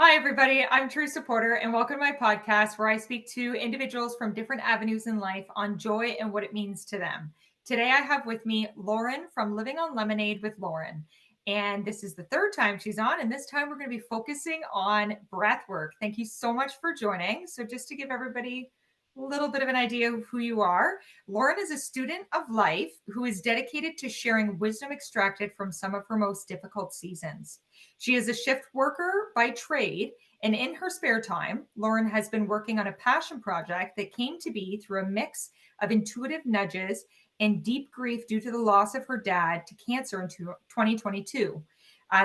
Hi, everybody. I'm Theresa Porter, and welcome to my podcast where I speak to individuals from different avenues in life on joy and what it means to them. Today, I have with me Lauren from Living on Lemonade with Lauren. And this is the third time she's on, and this time we're going to be focusing on breath work. Thank you so much for joining. So, just to give everybody a little bit of an idea of who you are, Lauren is a student of life who is dedicated to sharing wisdom extracted from some of her most difficult seasons. She is a shift worker by trade, and in her spare time, Lauren has been working on a passion project that came to be through a mix of intuitive nudges and deep grief due to the loss of her dad to cancer in 2022.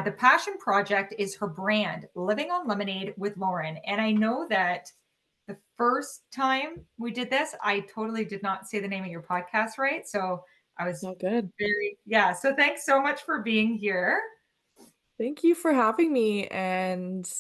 The passion project is her brand, Living on Lemonade with Lauren. And I know that the first time we did this, I totally did not say the name of your podcast right. So I was Not good. yeah. So thanks so much for being here. Thank you for having me and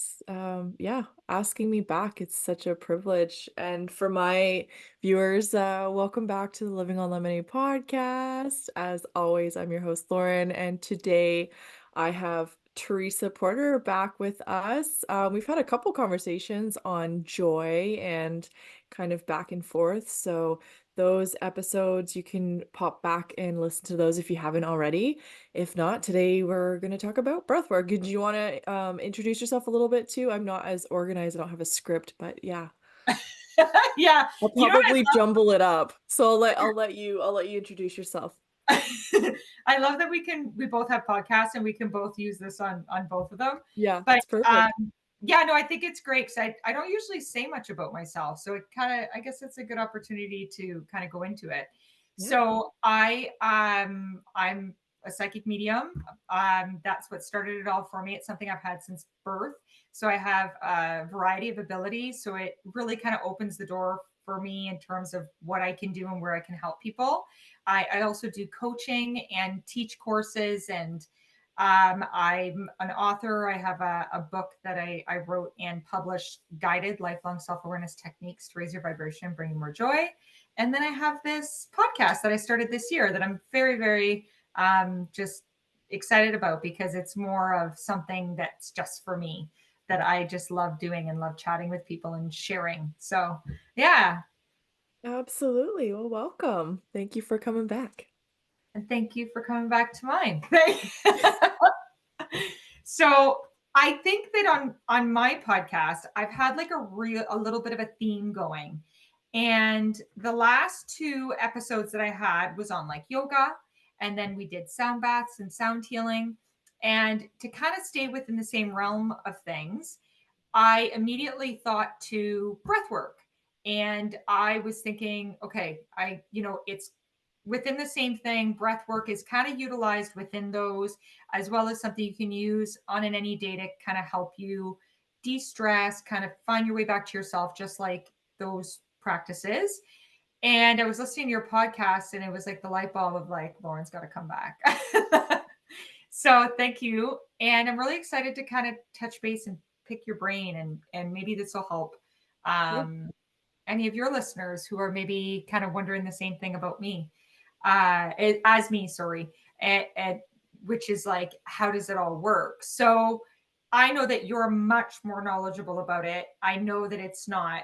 yeah, asking me back. It's such a privilege. And for my viewers, welcome back to the Living on Lemonade podcast. As always, I'm your host, Lauren, and today I have Theresa Porter back with us. We've had a couple conversations on joy and kind of back and forth. So those episodes, you can pop back and listen to those if you haven't already. If not, today we're going to talk about breathwork. Did you want to introduce yourself a little bit too? I'm not as organized. I don't have a script, but yeah, Yeah. I'll You know probably jumble it up. So I'll let you introduce yourself. I love that we both have podcasts and we can both use this on both of them. Yeah, But it's perfect. yeah, no, I think it's great because I don't usually say much about myself. So it kind of I guess it's a good opportunity to kind of go into it. Yeah. So I'm a psychic medium. That's what started it all for me. It's something I've had since birth. So I have a variety of abilities. So it really kind of opens the door for me in terms of what I can do and where I can help people. I also do coaching and teach courses, and I'm an author. I have a book that I wrote and published, Guided Lifelong Self-Awareness Techniques to Raise Your Vibration and Bring More Joy. And then I have this podcast that I started this year that I'm very, very just excited about because it's more of something that's just for me that I just love doing and love chatting with people and sharing. So, yeah. Absolutely. Well, welcome. Thank you for coming back. And thank you for coming back to mine. So I think that on my podcast, I've had like a little bit of a theme going. And the last two episodes that I had was on like yoga, and then we did sound baths and sound healing. And to kind of stay within the same realm of things, I immediately thought to breath work. And I was thinking, okay, it's within the same thing. Breath work is kind of utilized within those, as well as something you can use on an any day to kind of help you de-stress, kind of find your way back to yourself, just like those practices. And I was listening to your podcast and it was like the light bulb of like, Lauren's got to come back. So thank you. And I'm really excited to kind of touch base and pick your brain, and maybe this will help Yeah. um, any of your listeners who are maybe kind of wondering the same thing about me, as me, sorry, and which is like, how does it all work? So I know that you're much more knowledgeable about it. I know that it's not,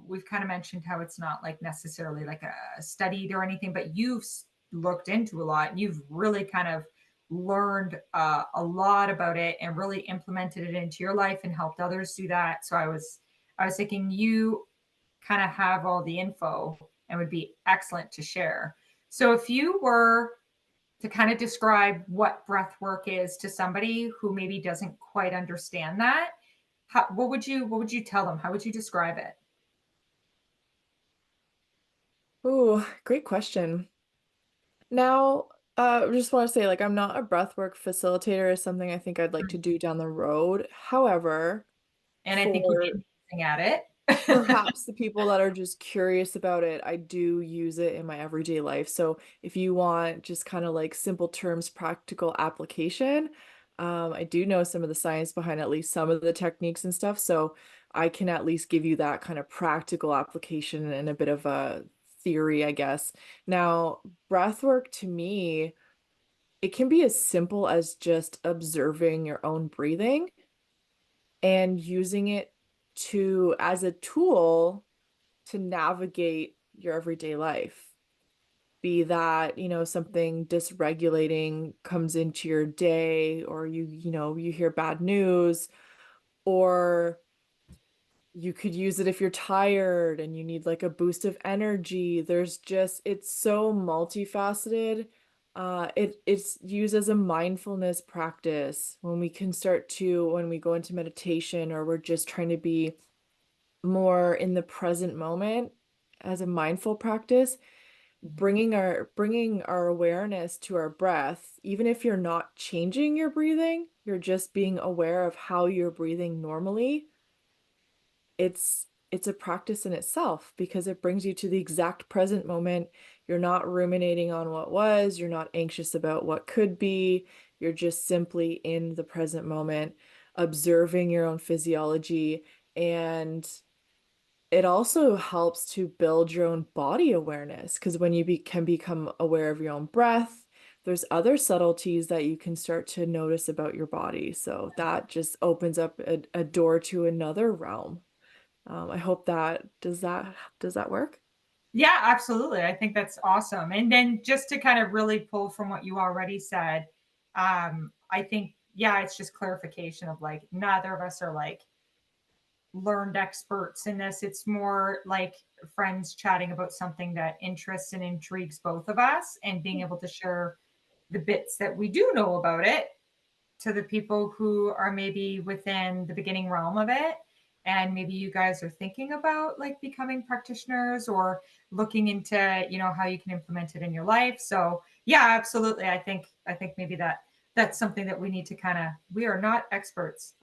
we've kind of mentioned how it's not like necessarily like a studied or anything, but you've looked into a lot and you've really kind of learned a lot about it and really implemented it into your life and helped others do that. So I was thinking you kind of have all the info and would be excellent to share. So if you were to kind of describe what breath work is to somebody who maybe doesn't quite understand that, what would you tell them? How would you describe it? Oh, great question. Now, I just want to say, like, I'm not a breathwork facilitator, is something I think I'd like to do down the road. However, And I think you'd for be amazing at it. perhaps the people that are just curious about it, I do use it in my everyday life. So if you want just kind of like simple terms, practical application, I do know some of the science behind at least some of the techniques and stuff. So I can at least give you that kind of practical application and a bit of a theory, I guess. Now, breath work to me, it can be as simple as just observing your own breathing. and using it to as a tool to navigate your everyday life. Be that, something dysregulating comes into your day, or you hear bad news, or you could use it if you're tired and you need like a boost of energy. It's so multifaceted. It's used as a mindfulness practice when we go into meditation, or we're just trying to be more in the present moment as a mindful practice, bringing our awareness to our breath. Even if you're not changing your breathing, you're just being aware of how you're breathing normally. It's a practice in itself because it brings you to the exact present moment. You're not ruminating on what was, you're not anxious about what could be. You're just simply in the present moment, observing your own physiology. And it also helps to build your own body awareness, because when can become aware of your own breath, there's other subtleties that you can start to notice about your body. So that just opens up a door to another realm. I hope does that work? Yeah, absolutely. I think that's awesome. And then just to kind of really pull from what you already said, I think, yeah, it's just clarification of like neither of us are like learned experts in this. It's more like friends chatting about something that interests and intrigues both of us and being able to share the bits that we do know about it to the people who are maybe within the beginning realm of it. And maybe you guys are thinking about like becoming practitioners or looking into, how you can implement it in your life. So yeah, absolutely. I think maybe that's something that we need to kind of, we are not experts.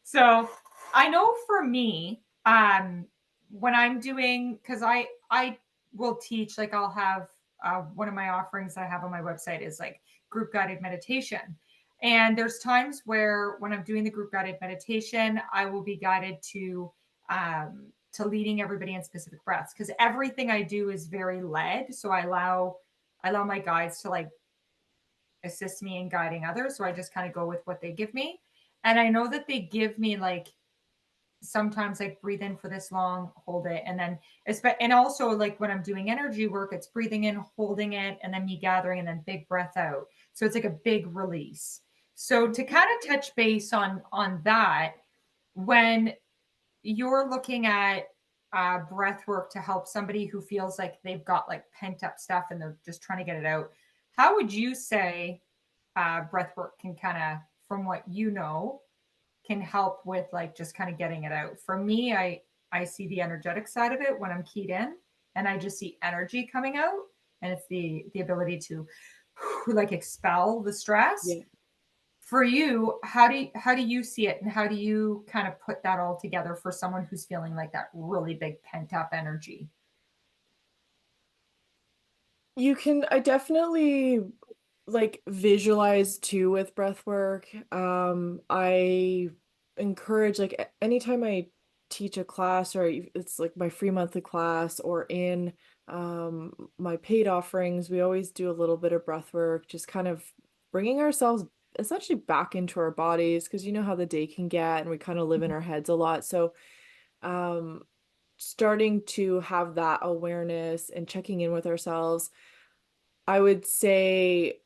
So I know for me, when I'm doing, because I will teach, like I'll have one of my offerings I have on my website is like group guided meditation. And there's times where when I'm doing the group guided meditation, I will be guided to leading everybody in specific breaths, because everything I do is very led. So I allow my guides to like assist me in guiding others. So I just kind of go with what they give me. And I know that they give me like sometimes like breathe in for this long, hold it, and then and also like when I'm doing energy work, it's breathing in, holding it, and then me gathering, and then big breath out. So it's like a big release. So to kind of touch base on that, when you're looking at breath work to help somebody who feels like they've got like pent up stuff and they're just trying to get it out, how would you say breath work can kind of, from what you know, can help with like just kind of getting it out? For me, I see the energetic side of it when I'm keyed in, and I just see energy coming out, and it's the ability to like expel the stress. Yeah. For you, how do you see it, and how do you kind of put that all together for someone who's feeling like that really big pent up energy? I definitely like visualize too with breath work. I encourage, like, anytime I teach a class, or it's like my free monthly class, or in my paid offerings, we always do a little bit of breath work, just kind of bringing ourselves essentially back into our bodies, because you know how the day can get and we kind of live in our heads a lot. So um starting to have that awareness and checking in with ourselves, I would say,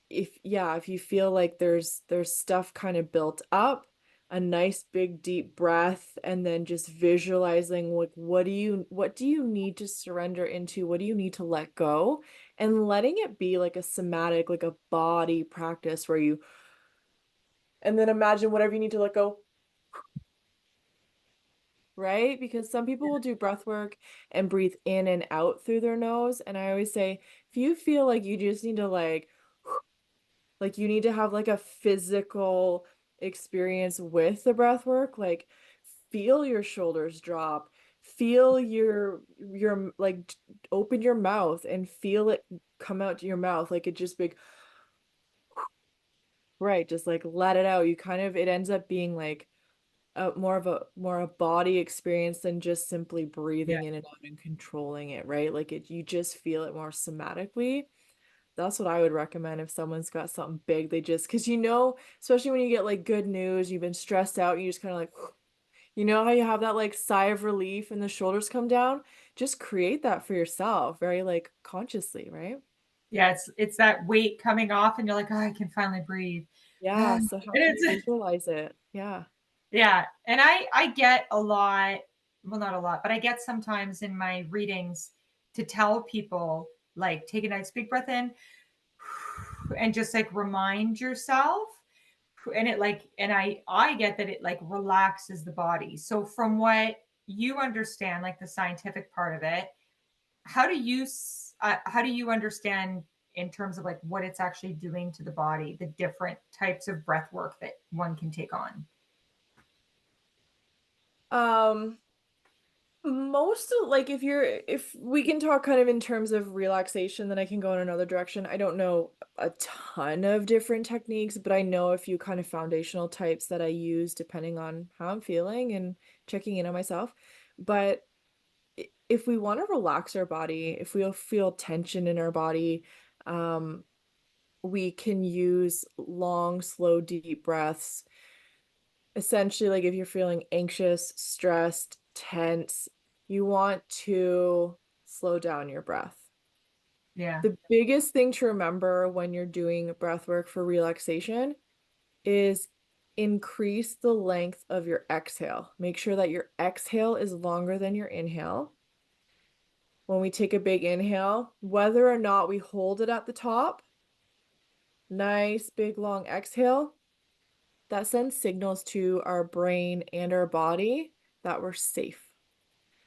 if you feel like there's stuff kind of built up, a nice big deep breath, and then just visualizing, like, what do you need to surrender into, what do you need to let go, and letting it be like a somatic, like a body practice, and then imagine whatever you need to let go, right? Because some people will do breath work and breathe in and out through their nose, and I always say, if you feel like you just need to like you need to have like a physical experience with the breath work, like feel your shoulders drop, feel your like open your mouth and feel it come out to your mouth, like it just big, right, just like let it out. It ends up being like a more a body experience than just simply Yeah. breathing in and out and controlling it, right? Like you just feel it more somatically. That's what I would recommend if someone's got something big. They just because especially when you get like good news, you've been stressed out, you just kind of like, you know how you have that like sigh of relief and the shoulders come down? Just create that for yourself, very like consciously, right? Yeah, it's that weight coming off and you're like, "Oh, I can finally breathe." Yeah. And So how can you it's visualize it? Yeah. yeah, and I get a lot, well, not a lot, but I get sometimes in my readings to tell people, like, take a nice big breath in and just like remind yourself. And it like, and I get that it like relaxes the body. So from what you understand, like the scientific part of it, how do you understand in terms of like what it's actually doing to the body, the different types of breath work that one can take on? Um, Most of like if we can talk kind of in terms of relaxation, then I can go in another direction. I don't know a ton of different techniques, but I know a few kind of foundational types that I use depending on how I'm feeling and checking in on myself. But if we want to relax our body, if we feel tension in our body, um, we can use long, slow, deep breaths. Essentially, like if you're feeling anxious, stressed, tense, you want to slow down your breath. Yeah. The biggest thing to remember when you're doing breath work for relaxation is increase the length of your exhale. Make sure that your exhale is longer than your inhale. When we take a big inhale, whether or not we hold it at the top, nice big long exhale, that sends signals to our brain and our body that we're safe.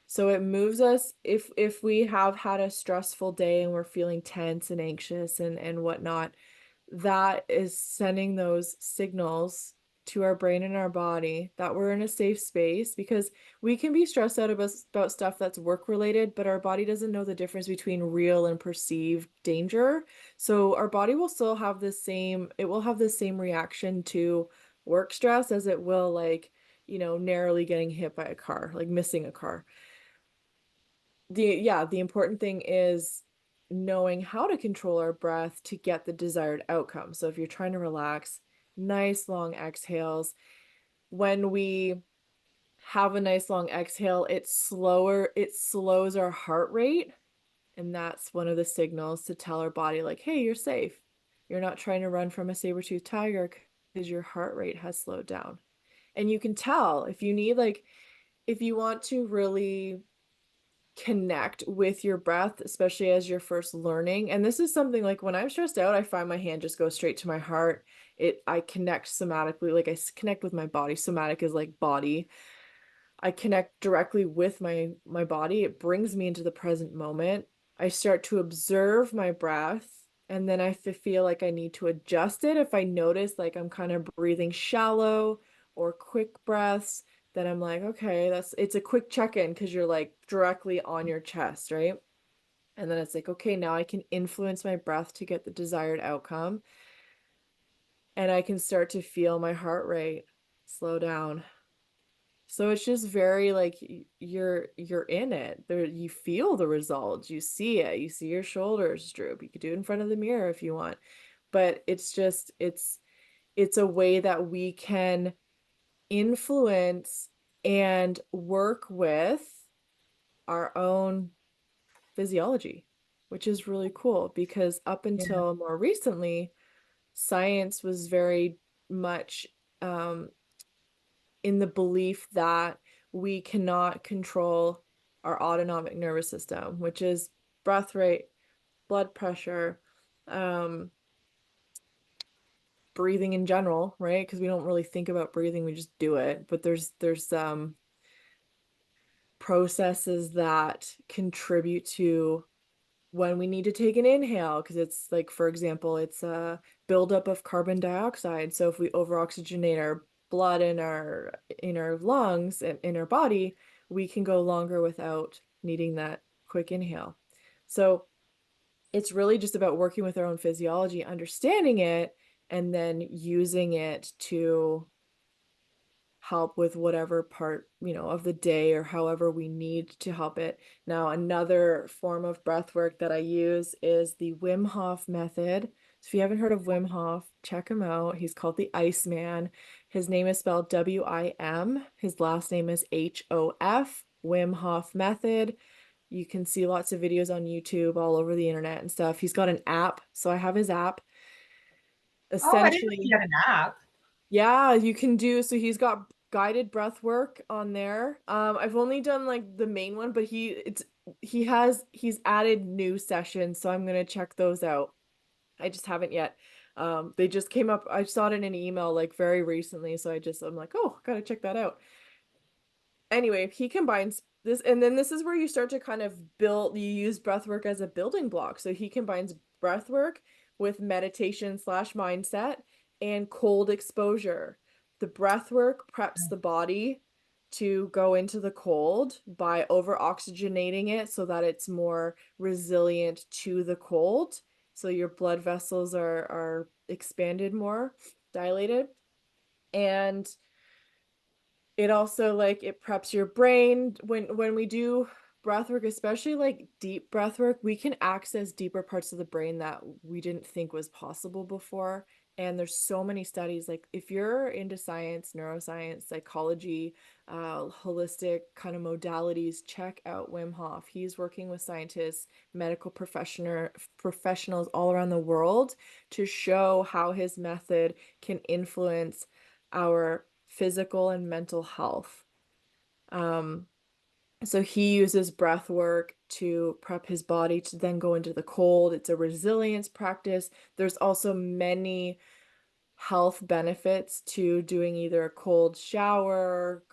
So it moves us if we have had a stressful day and we're feeling tense and anxious and whatnot, that is sending those signals to our brain and our body that we're in a safe space because we can be stressed out about stuff that's work related, but our body doesn't know the difference between real and perceived danger. So our body will still have it will have the same reaction to work stress as it will like, narrowly getting hit by a car, like missing a car. The important thing is knowing how to control our breath to get the desired outcome. So if you're trying to relax, nice long exhales. When we have a nice long exhale, it slows our heart rate, and that's one of the signals to tell our body like, "Hey, you're safe. You're not trying to run from a saber-toothed tiger because your heart rate has slowed down." And you can tell if you want to really connect with your breath, especially as you're first learning. And this is something like when I'm stressed out, I find my hand just goes straight to my heart. I connect somatically, like connect with my body. Somatic is like body. I connect directly with my body. It brings me into the present moment. I start to observe my breath, and then I feel like I need to adjust it. If I notice like I'm kind of breathing shallow or quick breaths, then I'm like, okay, it's a quick check-in because you're like directly on your chest, right? And then it's like, okay, now I can influence my breath to get the desired outcome, and I can start to feel my heart rate slow down. So it's just very like you're in it. There you feel the results. You see it. You see your shoulders droop. You could do it in front of the mirror if you want. But it's a way that we can influence and work with our own physiology, which is really cool because up Yeah. until more recently, science was very much um in the belief that we cannot control our autonomic nervous system, which is breath rate, blood pressure, um, breathing in general, right? Because we don't really think about breathing, we just do it. But there's processes that contribute to when we need to take an inhale, because it's like, for example, it's a buildup of carbon dioxide. So if we over-oxygenate our blood in our lungs and in our body, we can go longer without needing that quick inhale. So it's really just about working with our own physiology, understanding it, and then using it to help with whatever part, of the day or however we need to help it. Now, another form of breath work that I use is the Wim Hof method. So if you haven't heard of Wim Hof, check him out. He's called the Iceman. His name is spelled W-I-M. His last name is H-O-F, Wim Hof method. You can see lots of videos on YouTube all over the internet and stuff. He's got an app. So I have his app. Oh, I didn't know he Essentially, had an app. yeah, you can do so he's got guided breath work on there. I've only done like the main one, but he's added new sessions, so I'm gonna check those out. I just haven't yet. They just came up. I saw it in an email like very recently, so I'm like, oh, gotta check that out. Anyway, he combines this, and then this is where you start to kind of you use breath work as a building block. So he combines breath work with meditation slash mindset and cold exposure. The breath work preps the body to go into the cold by over oxygenating it so that it's more resilient to the cold. So your blood vessels are expanded more, dilated. And it also like it preps your brain when we do breath work, especially like deep breath work, we can access deeper parts of the brain that we didn't think was possible before. And there's so many studies, like if you're into science, neuroscience, psychology, holistic kind of modalities, check out Wim Hof. He's working with scientists, medical professionals all around the world to show how his method can influence our physical and mental health. Um, so he uses breath work to prep his body to then go into the cold. It's a resilience practice. There's also many health benefits to doing either a cold shower,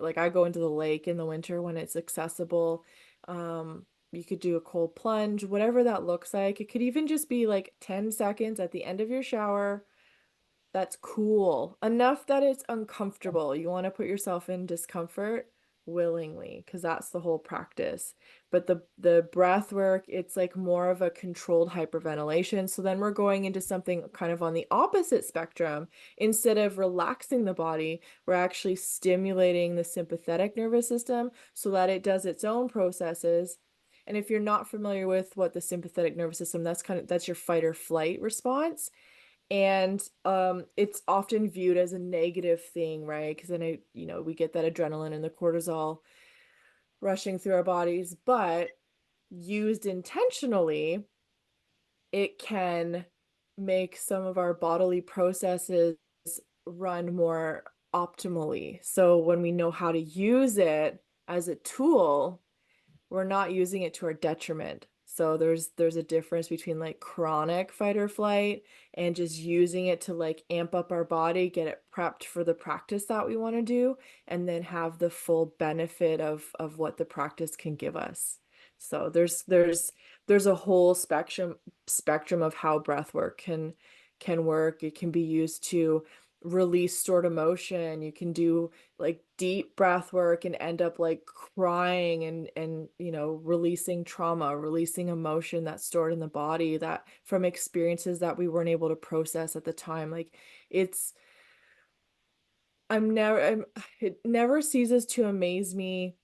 like I go into the lake in the winter when it's accessible. You could do a cold plunge, whatever that looks like. It could even just be like 10 seconds at the end of your shower that's cool. Enough that it's uncomfortable. You want to put yourself in discomfort willingly, because that's the whole practice. But the breath work, it's like more of a controlled hyperventilation. So then we're going into something kind of on the opposite spectrum. Instead of relaxing the body, we're actually stimulating the sympathetic nervous system so that it does its own processes. And if you're not familiar with what the sympathetic nervous system, that's your fight or flight response. And it's often viewed as a negative thing, right? Because then we get that adrenaline and the cortisol rushing through our bodies, but used intentionally, it can make some of our bodily processes run more optimally. So when we know how to use it as a tool, we're not using it to our detriment. So there's a difference between like chronic fight or flight and just using it to like amp up our body, get it prepped for the practice that we want to do, and then have the full benefit of what the practice can give us. So there's a whole spectrum of how breath work can work. It can be used to release stored emotion. You can do like deep breath work and end up like crying and releasing trauma, releasing emotion that's stored in the body that from experiences that we weren't able to process at the time. Like it's I'm never I'm it never ceases to amaze me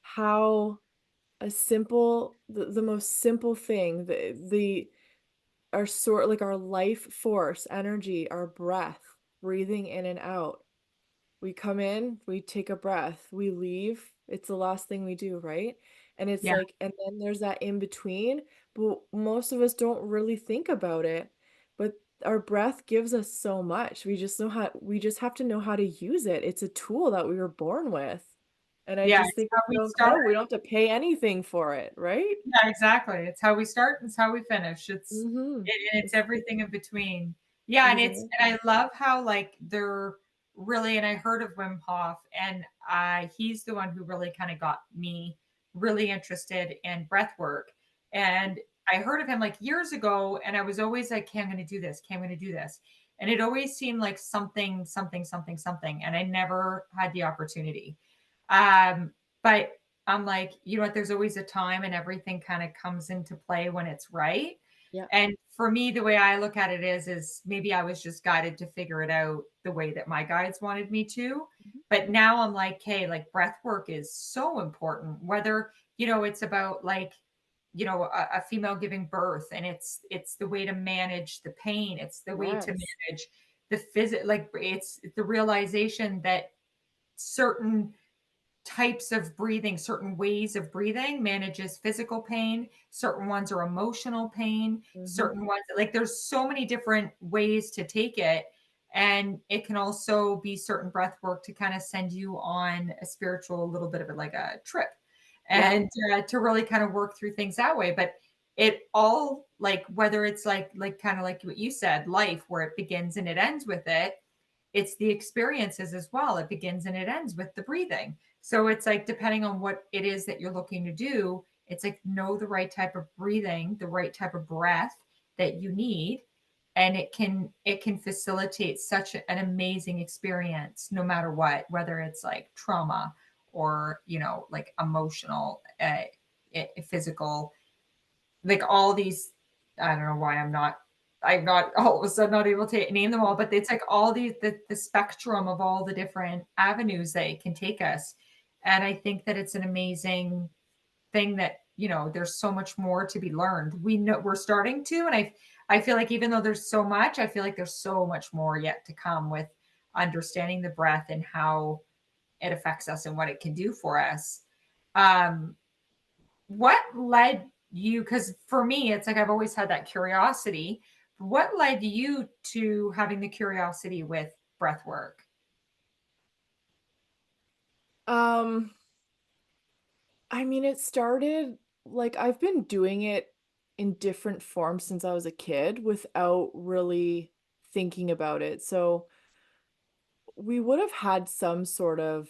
how the most simple thing, the our sort like our life force, energy, our breath, breathing in and out. We come in, we take a breath, we leave. It's the last thing we do, right? And it's Yeah. like, and then there's that in between, but most of us don't really think about it. But our breath gives us so much. We just have to know how to use it. It's a tool that we were born with. And I Yeah. just It's think how it's we so start. incredible. We don't have to pay anything for it, right? Yeah, exactly. It's how we start, it's how we finish. Mm-hmm. And it's It's everything in between. Yeah, and exactly. I love how like they're really, and I heard of Wim Hof, and he's the one who really kind of got me really interested in breath work. And I heard of him like years ago, and I was always like, okay, I'm gonna do this, okay, I'm gonna do this. And it always seemed like something, something, something, something, and I never had the opportunity. But I'm like, you know what? There's always a time, and everything kind of comes into play when it's right. Yeah. And for me, the way I look at it is maybe I was just guided to figure it out the way that my guides wanted me to. Mhm. But now I'm like, hey, like breath work is so important, whether, it's about like, a female giving birth, and it's the way to manage the pain. It's the way to Yes. manage the like it's the realization that certain types of breathing, certain ways of breathing manages physical pain, certain ones are emotional pain, Mhm. certain ones like there's so many different ways to take it. And it can also be certain breath work to kind of send you on a spiritual little bit of it like a trip, Yeah. and to really kind of work through things that way. But it all like whether it's like kind of like what you said, life where it begins and it ends with it, it's the experiences as well. It begins and it ends with the breathing. So it's like depending on what it is that you're looking to do, it's like know the right type of breathing, the right type of breath that you need, and it can facilitate such an amazing experience no matter what, whether it's like trauma or like emotional, physical, like all these. I don't know why I'm not all of a sudden not able to name them all, but it's like all these the spectrum of all the different avenues that it can take us. And I think that it's an amazing thing that, there's so much more to be learned. We know we're starting to, and I feel like even though there's so much, I feel like there's so much more yet to come with understanding the breath and how it affects us and what it can do for us. Um, what led you, because for me, it's like I've always had that curiosity. What led you to having the curiosity with breath work? Um, I mean, it started like I've been doing it in different forms since I was a kid without really thinking about it. So we would have had some sort of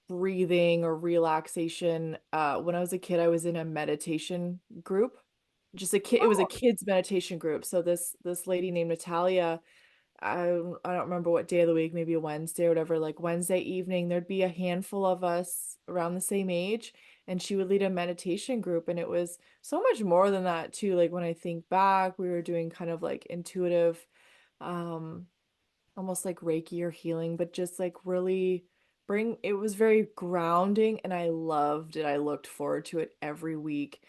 breathing or relaxation. When I was a kid, I was in a meditation group. Just a kid, it was a Oh, kids meditation group. So this lady named Natalia, I don't remember what day of the week, maybe a Wednesday or whatever, like Wednesday evening, there'd be a handful of us around the same age, and she would lead a meditation group. And it was so much more than that too. Like when I think back, we were doing kind of like intuitive, um, almost like Reiki or healing, but just like really it was very grounding and I loved it. I looked forward to it every week.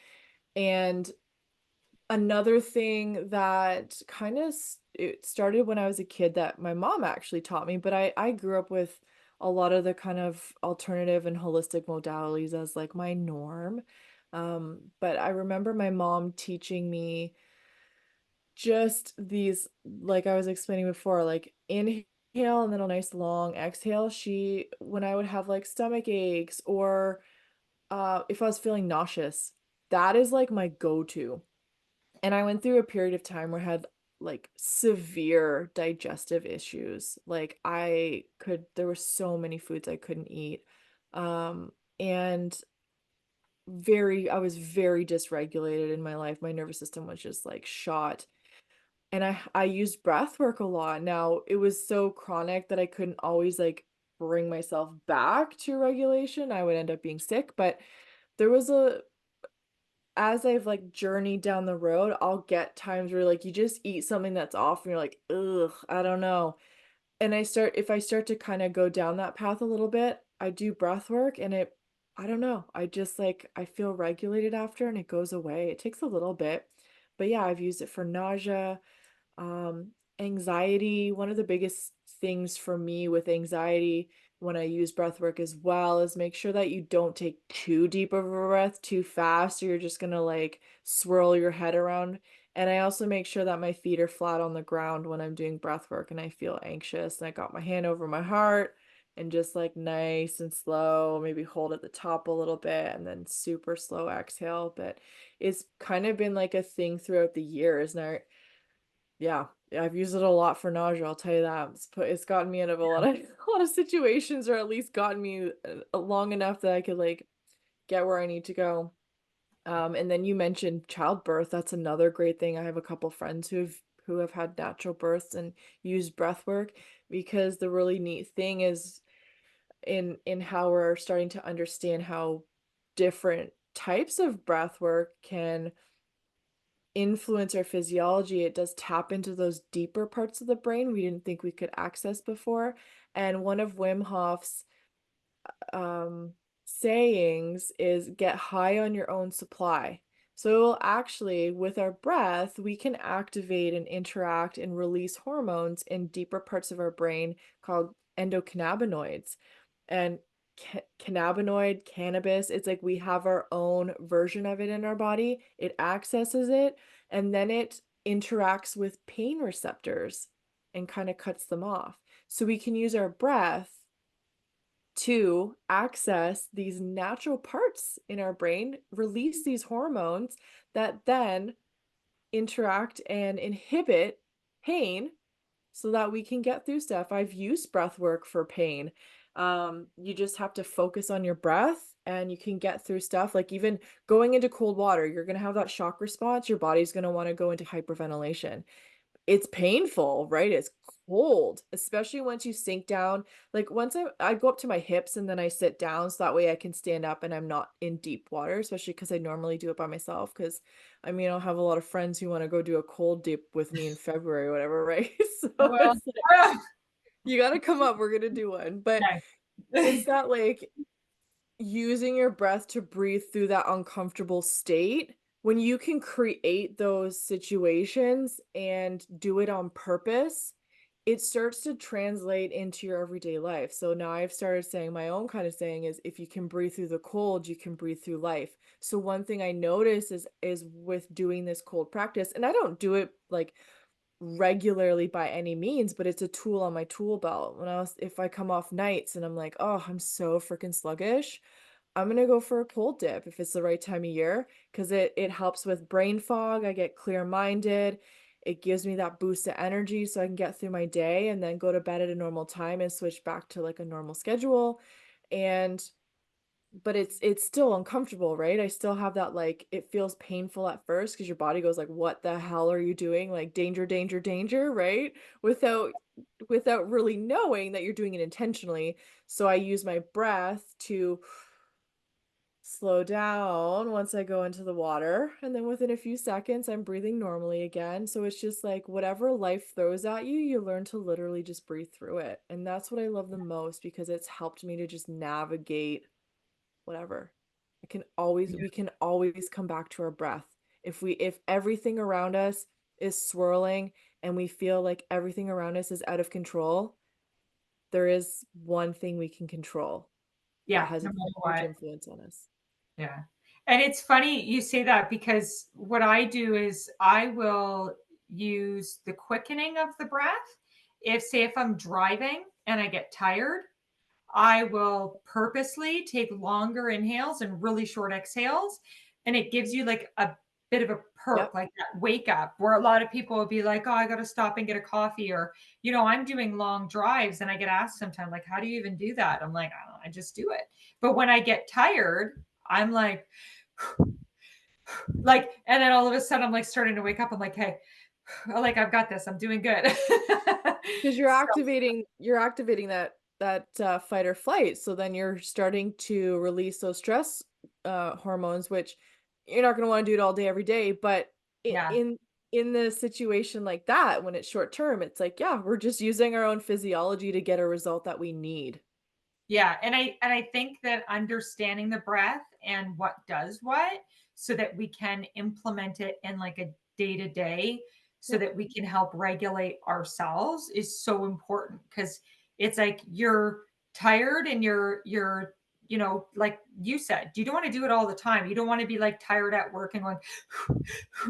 And another thing that kind of it started when I was a kid that my mom actually taught me, but I grew up with a lot of the kind of alternative and holistic modalities as like my norm. But I remember my mom teaching me just these, like I was explaining before, like inhale and then a nice long exhale. When I would have like stomach aches or if I was feeling nauseous, that is like my go-to. And I went through a period of time where I had like severe digestive issues. Like there were so many foods I couldn't eat. And I was very dysregulated in my life. My nervous system was just like shot. And I used breath work a lot. Now, it was so chronic that I couldn't always like bring myself back to regulation. I would end up being sick, but there was a as I've like journeyed down the road, I'll get times where like you just eat something that's off and you're like, ugh, I don't know. And if I start to kind of go down that path a little bit, I do breath work and I don't know. I just like, I feel regulated after and it goes away. It takes a little bit, but yeah, I've used it for nausea, anxiety. One of the biggest things for me with anxiety when I use breath work as well is make sure that you don't take too deep of a breath too fast, or you're just gonna like swirl your head around. And I also make sure that my feet are flat on the ground when I'm doing breath work and I feel anxious. And I got my hand over my heart and just like nice and slow, maybe hold at the top a little bit and then super slow exhale. But it's kind of been like a thing throughout the years. And yeah, I've used it a lot for nausea, I'll tell you that. It's gotten me out of a lot of a lot of situations, or at least gotten me long enough that I could like get where I need to go. And then you mentioned childbirth. That's another great thing. I have a couple friends who have had natural births and used breath work, because the really neat thing is in how we're starting to understand how different types of breath work can influence our physiology, it does tap into those deeper parts of the brain we didn't think we could access before. And one of Wim Hof's um, sayings is get high on your own supply. So it will actually, with our breath, we can activate and interact and release hormones in deeper parts of our brain called endocannabinoids. And cannabinoid, cannabis, it's like we have our own version of it in our body. It accesses it, and then it interacts with pain receptors and kind of cuts them off. So we can use our breath to access these natural parts in our brain, release these hormones that then interact and inhibit pain so that we can get through stuff. I've used breath work for pain. You just have to focus on your breath and you can get through stuff like even going into cold water, you're going to have that shock response. Your body's going to want to go into hyperventilation. It's painful, right? It's cold, especially once you sink down. Like once I go up to my hips and then I sit down so that way I can stand up and I'm not in deep water, especially because I normally do it by myself. Because I mean, I'll have a lot of friends who want to go do a cold dip with me in February or whatever, right? So Well, it's like, you got to come up, we're going to do one. But okay. it's that like using your breath to breathe through that uncomfortable state, when you can create those situations and do it on purpose, it starts to translate into your everyday life. So now I've started saying my own kind of saying is if you can breathe through the cold, you can breathe through life. So one thing I notice is with doing this cold practice, and I don't do it like regularly by any means, but it's a tool on my tool belt. If I come off nights and I'm like, oh, I'm so freaking sluggish, I'm gonna go for a cold dip if it's the right time of year because it helps with brain fog. I get clear-minded. It gives me that boost of energy so I can get through my day and then go to bed at a normal time and switch back to like a normal schedule. And but it's still uncomfortable, right? I still have that like it feels painful at first because your body goes like, "What the hell are you doing?" Like danger, danger, danger, right? Without really knowing that you're doing it intentionally. So I use my breath to slow down once I go into the water, and then within a few seconds, I'm breathing normally again. So it's just like whatever life throws at you, you learn to literally just breathe through it. And that's what I love the most because it's helped me to just navigate whatever. We can always come back to our breath. If everything around us is swirling and we feel like everything around us is out of control, there is one thing we can control that Yeah, has a no matter huge what. influence on us. Yeah. And it's funny you say that because what I do is I will use the quickening of the breath. If I'm driving and I get tired, I will purposely take longer inhales and really short exhales. And it gives you like a bit of a perk, Yep. like that wake up where a lot of people will be like, oh, I got to stop and get a coffee. Or, I'm doing long drives and I get asked sometimes, like, how do you even do that? I'm like, I don't know, I just do it. But when I get tired, I'm and then all of a sudden I'm like starting to wake up. I'm like, hey, like I've got this. I'm doing good. 'Cause you're activating that fight or flight, so then you're starting to release those stress, hormones, which you're not gonna wanna do it all day every day, but I Yeah. in the situation like that, when it's short term, it's like, yeah, we're just using our own physiology to get a result that we need. Yeah, and I think that understanding the breath and what does what, so that we can implement it in like a day to day, so Yep. that we can help regulate ourselves is so important because it's like you're tired and you're like you said, you don't want to do it all the time. You don't want to be like tired at work and going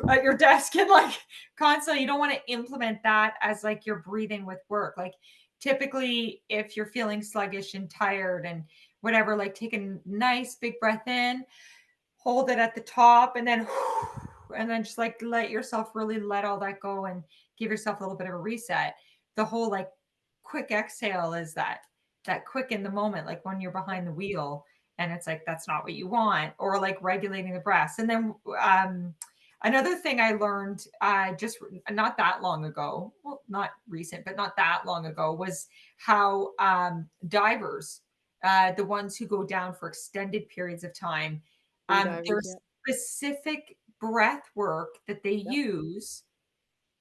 at your desk and like constantly. You don't want to implement that as like you're breathing with work. Like typically if you're feeling sluggish and tired and whatever, like take a nice big breath in, hold it at the top, and then just like let yourself really let all that go and give yourself a little bit of a reset. The whole like quick exhale is that quick in the moment, like when you're behind the wheel and it's like that's not what you want, or like regulating the breaths. And then another thing I learned just not that long ago, well, not recent, but not that long ago, was how divers, the ones who go down for extended periods of time, Free divers, there's yeah. specific breath work that they Yep. use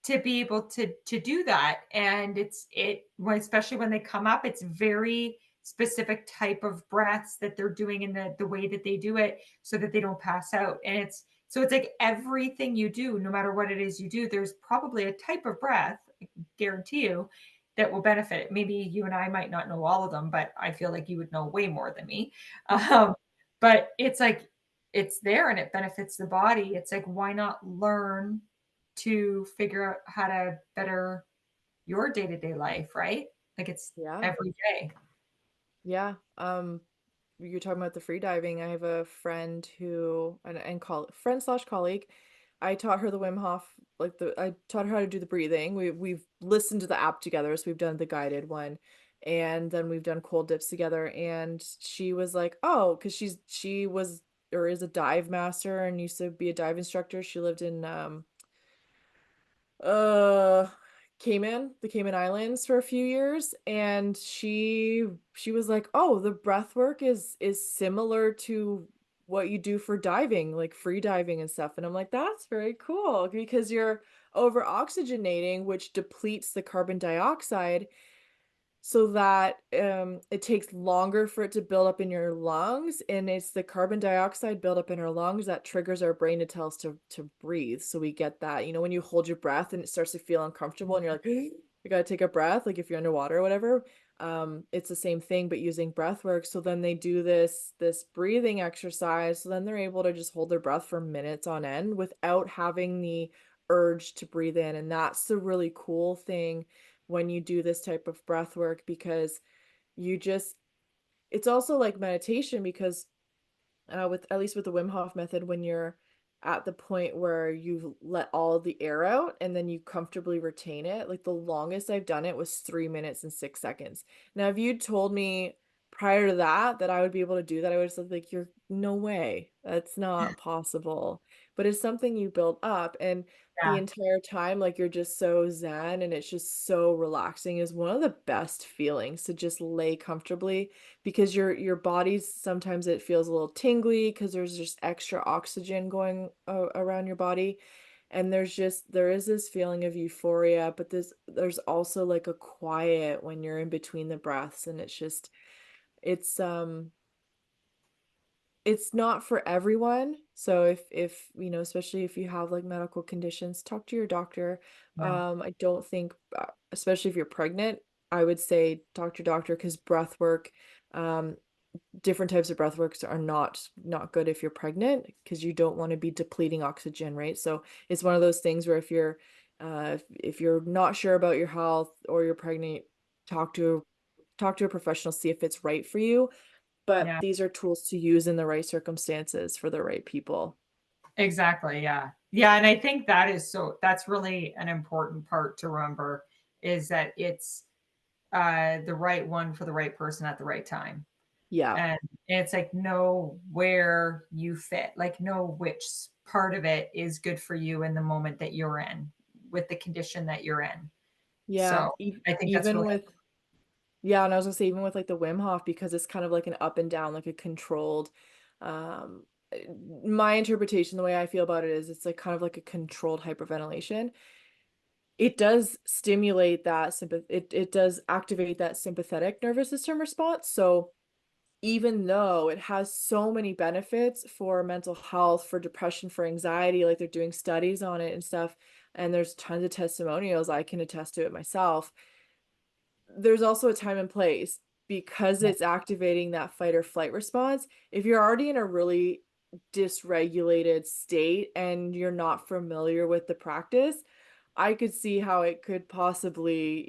to be able to do that, and especially when they come up, it's very specific type of breaths that they're doing in the way that they do it so that they don't pass out, and it's like everything you do, no matter what it is you do, there's probably a type of breath, I can guarantee you, that will benefit it. Maybe you and I might not know all of them, but I feel like you would know way more than me. Um, but it's like it's there and it benefits the body. It's like, why not learn to figure out how to better your day-to-day life, right? Like it's Yeah. every day. Yeah. You're talking about the free diving. I have a friend who and call friend slash colleague. I taught her the Wim Hof, I taught her how to do the breathing. We've listened to the app together, so we've done the guided one, and then we've done cold dips together. And she was like, "Oh," because she was or is a dive master and used to be a dive instructor. She lived in uh the Cayman Islands for a few years, and she was like, "Oh, the breath work is similar to what you do for diving, like free diving and stuff." And I'm like, "That's very cool because you're over oxygenating, which depletes the carbon dioxide so that, it takes longer for it to build up in your lungs, and it's the carbon dioxide buildup in our lungs that triggers our brain to tell us to breathe, so we get that, when you hold your breath and it starts to feel uncomfortable and you're like, "You gotta take a breath," like if you're underwater or whatever, it's the same thing, but using breath work. So then they do this breathing exercise, so then they're able to just hold their breath for minutes on end without having the urge to breathe in, and that's the really cool thing when you do this type of breath work because you just it's also like meditation because with at least with the Wim Hof method, when you're at the point where you've let all the air out and then you comfortably retain it, like the longest I've done it was 3 minutes and 6 seconds. Now, if you told me prior to that I would be able to do that, I would have said like, "You're no way, that's not possible." But it's something you build up, and the Yeah, entire time, like you're just so zen and it's just so relaxing is one of the best feelings to just lay comfortably because your body's sometimes it feels a little tingly because there's just extra oxygen going around your body, and there is this feeling of euphoria, but there's also like a quiet when you're in between the breaths, and it's it's not for everyone. So if especially if you have like medical conditions, talk to your doctor. yeah, I don't think especially if you're pregnant, I would say talk to your doctor because breath work, um different types of breath works are not good if you're pregnant because you don't want to be depleting oxygen, right? So it's one of those things where if you're not sure about your health or you're pregnant, talk to talk to a professional, see if it's right for you. But yeah, these are tools to use in the right circumstances for the right people. exactly. Yeah. Yeah. And I think that's really an important part to remember is that it's the right one for the right person at the right time. Yeah. And it's like know where you fit, like know which part of it is good for you in the moment that you're in with the condition that you're in. Yeah. So I think that's Even really with Yeah, and I was gonna say even with like the Wim Hof because it's kind of like an up and down, like a controlled um my interpretation, the way I feel about it is it's like kind of like a controlled hyperventilation. It does stimulate that it does activate that sympathetic nervous system response. So even though it has so many benefits for mental health, for depression, for anxiety, like they're doing studies on it and stuff, and there's tons of testimonials, I can attest to it myself. There's also a time and place because yeah, it's activating that fight or flight response. If you're already in a really dysregulated state and you're not familiar with the practice, I could see how it could possibly,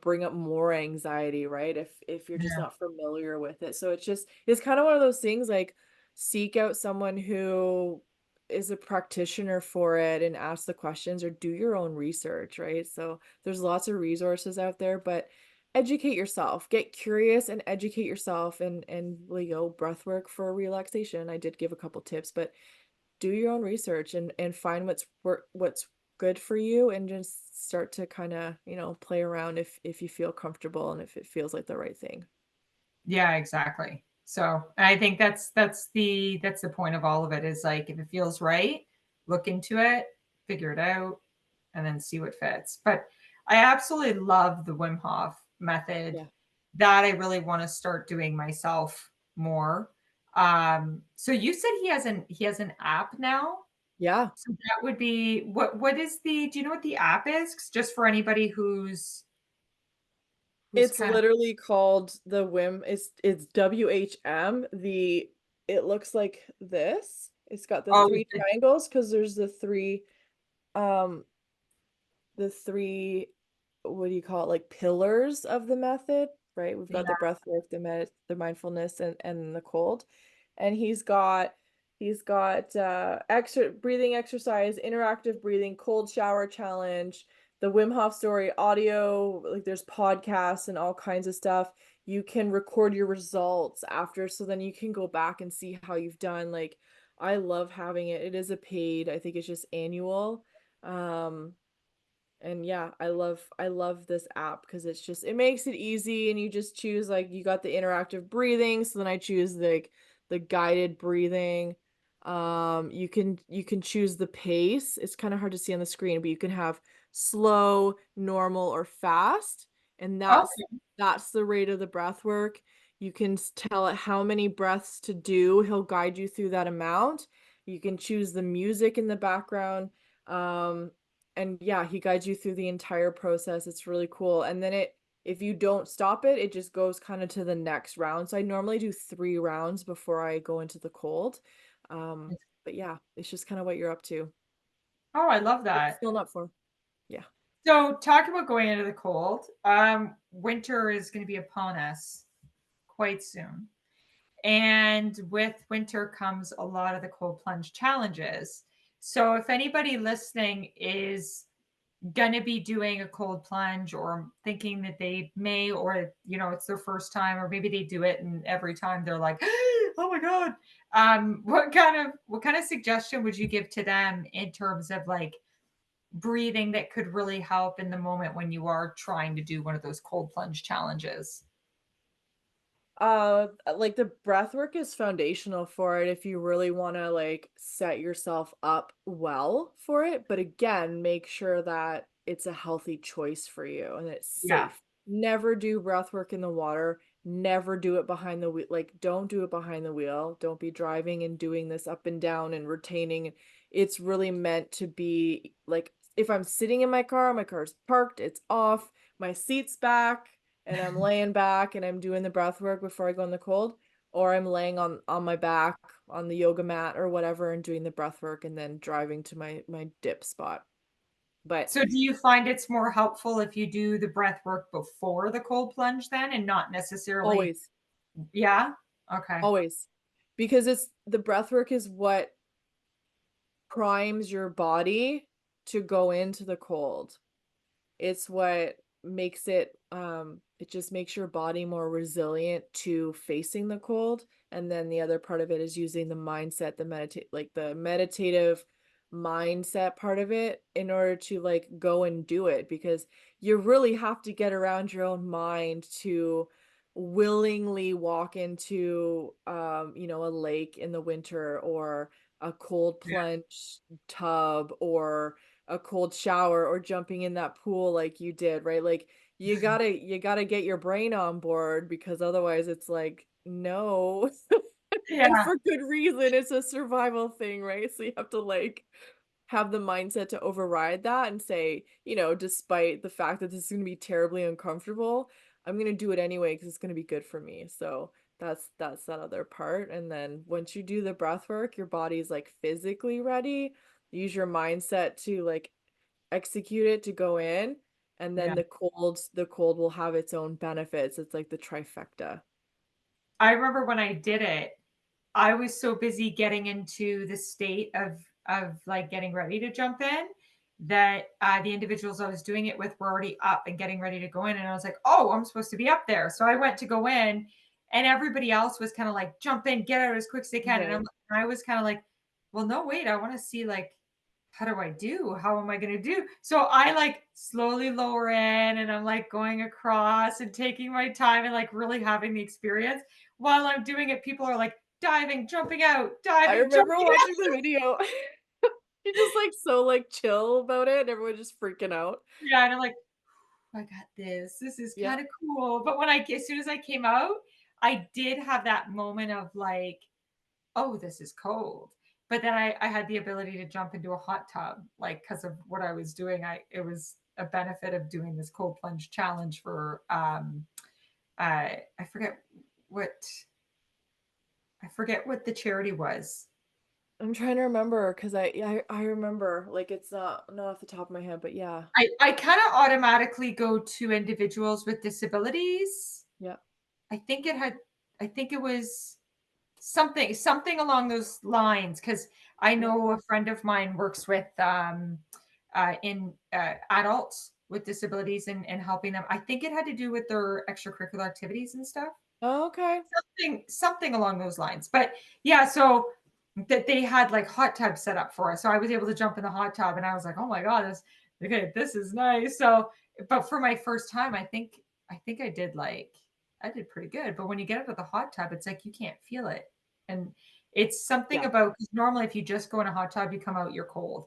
bring up more anxiety, right? If you're just yeah, not familiar with it. So it's kind of one of those things like seek out someone who is a practitioner for it and ask the questions or do your own research, right? So there's lots of resources out there, but educate yourself. Get curious and educate yourself and breath work for relaxation. I did give a couple tips, but do your own research and find what's good for you and just start to kind of play around if you feel comfortable and if it feels like the right thing. yeah, exactly. So I think that's the point of all of it is like if it feels right, look into it, figure it out, and then see what fits. But I absolutely love the Wim Hof method Yeah. that I really want to start doing myself more. So you said he has an app now. Yeah. So that would be what is the do you know what the app is? Just for anybody who's It's kind of literally called the Wim. It's WHM. It looks like this. It's got the oh three triangles because there's um the three, what do you call it, like pillars of the method, right? We've got the yeah. breath work, the mindfulness, and the cold. And he's got extra breathing exercise, interactive breathing, cold shower challenge, the Wim Hof story audio, like there's podcasts and all kinds of stuff. You can record your results after, so then you can go back and see how you've done. Like, I love having it. It is a paid, I think it's just annual. Um, and yeah, I love this app because it makes it easy, and you just choose, like, you got the interactive breathing, so then I choose the guided breathing. You can choose the pace. It's kind of hard to see on the screen, but you can have slow, normal, or fast, and Okay. that's the rate of the breath work. You can tell it how many breaths to do. He'll guide you through that amount. You can choose the music in the background. Um, and yeah, he guides you through the entire process. It's really cool. And then if you don't stop it, it just goes kind of to the next round. So I normally do 3 rounds before I go into the cold. Um, but yeah, it's just kind of what you're up to. Oh, I love It's that. still up for. Yeah. So talk about going into the cold. Winter is going to be upon us quite soon. And with winter comes a lot of the cold plunge challenges. So if anybody listening is going to be doing a cold plunge or thinking that they may, or, it's their first time, or maybe they do it and every time they're like, oh my God. What kind of suggestion would you give to them in terms of like breathing that could really help in the moment when you are trying to do one of those cold plunge challenges? Like the breath work is foundational for it if you really want to like set yourself up well for it. But again, make sure that it's a healthy choice for you and it's Yeah. safe. Never do breath work in the water. Never do it behind the wheel. Like, don't do it behind the wheel. Don't be driving and doing this up and down and retaining. It's really meant to be like, if I'm sitting in my car's parked, it's off, my seat's back, and I'm laying back and I'm doing the breath work before I go in the cold, or I'm laying on my back on the yoga mat or whatever and doing the breath work and then driving to my dip spot. But So do you find it's more helpful if you do the breath work before the cold plunge then and not necessarily always, yeah? Okay. always, because it's the breath work is what primes your body to go into the cold. It's what makes it just makes your body more resilient to facing the cold, and then the other part of it is using the mindset, the meditative mindset part of it in order to, like, go and do it, because you really have to get around your own mind to willingly walk into, a lake in the winter, or a cold Yeah. plunge tub, or a cold shower, or jumping in that pool like you did, right? Like, you gotta get your brain on board, because otherwise it's like, no. And Yeah. for good reason, it's a survival thing, right? So you have to, like, have the mindset to override that and say, despite the fact that this is gonna be terribly uncomfortable, I'm gonna do it anyway because it's gonna be good for me. So that's that other part. And then once you do the breath work, your body's like physically ready. Use your mindset to, like, execute it to go in, and then Yeah. the cold will have its own benefits. It's like the trifecta. I remember when I did it, I was so busy getting into the state of like getting ready to jump in that the individuals I was doing it with were already up and getting ready to go in, and I was like, "Oh, I'm supposed to be up there." So I went to go in, and everybody else was kind of like, "Jump in, get out as quick as they can," and Right. I was kind of like, "Well, no, wait, I want to see like how do I do? How am I going to do? So I like slowly lower in and I'm like going across and taking my time and like really having the experience. While I'm doing it, people are like diving, jumping out, I diving, remember jumping out. watching the video. You're just, like, so, like, chill about it, and everyone just freaking out. Yeah. And I'm like, I got this. This is Yeah. kind of cool. But as soon as I came out, I did have that moment of like, oh, this is cold. But then I had the ability to jump into a hot tub, like because of what I was doing. It was a benefit of doing this cold plunge challenge for I forget what what the charity was. I'm trying to remember 'cause I remember, like, it's not off the top of my head, but yeah. I kind of automatically go to individuals with disabilities. Yeah. I think it had I think it was something along those lines, because I Yeah. know a friend of mine works with in adults with disabilities and helping them. I think it had to do with their extracurricular activities and stuff. Oh, okay. Something along those lines. But yeah, so that they had like hot tubs set up for us. So I was able to jump in the hot tub and I was like, oh my God, this okay, this is nice. So but for my first time, I think I did pretty good. But when you get out of the hot tub, it's like you can't feel it. And it's something Yeah. about, because normally if you just go in a hot tub, you come out, you're cold,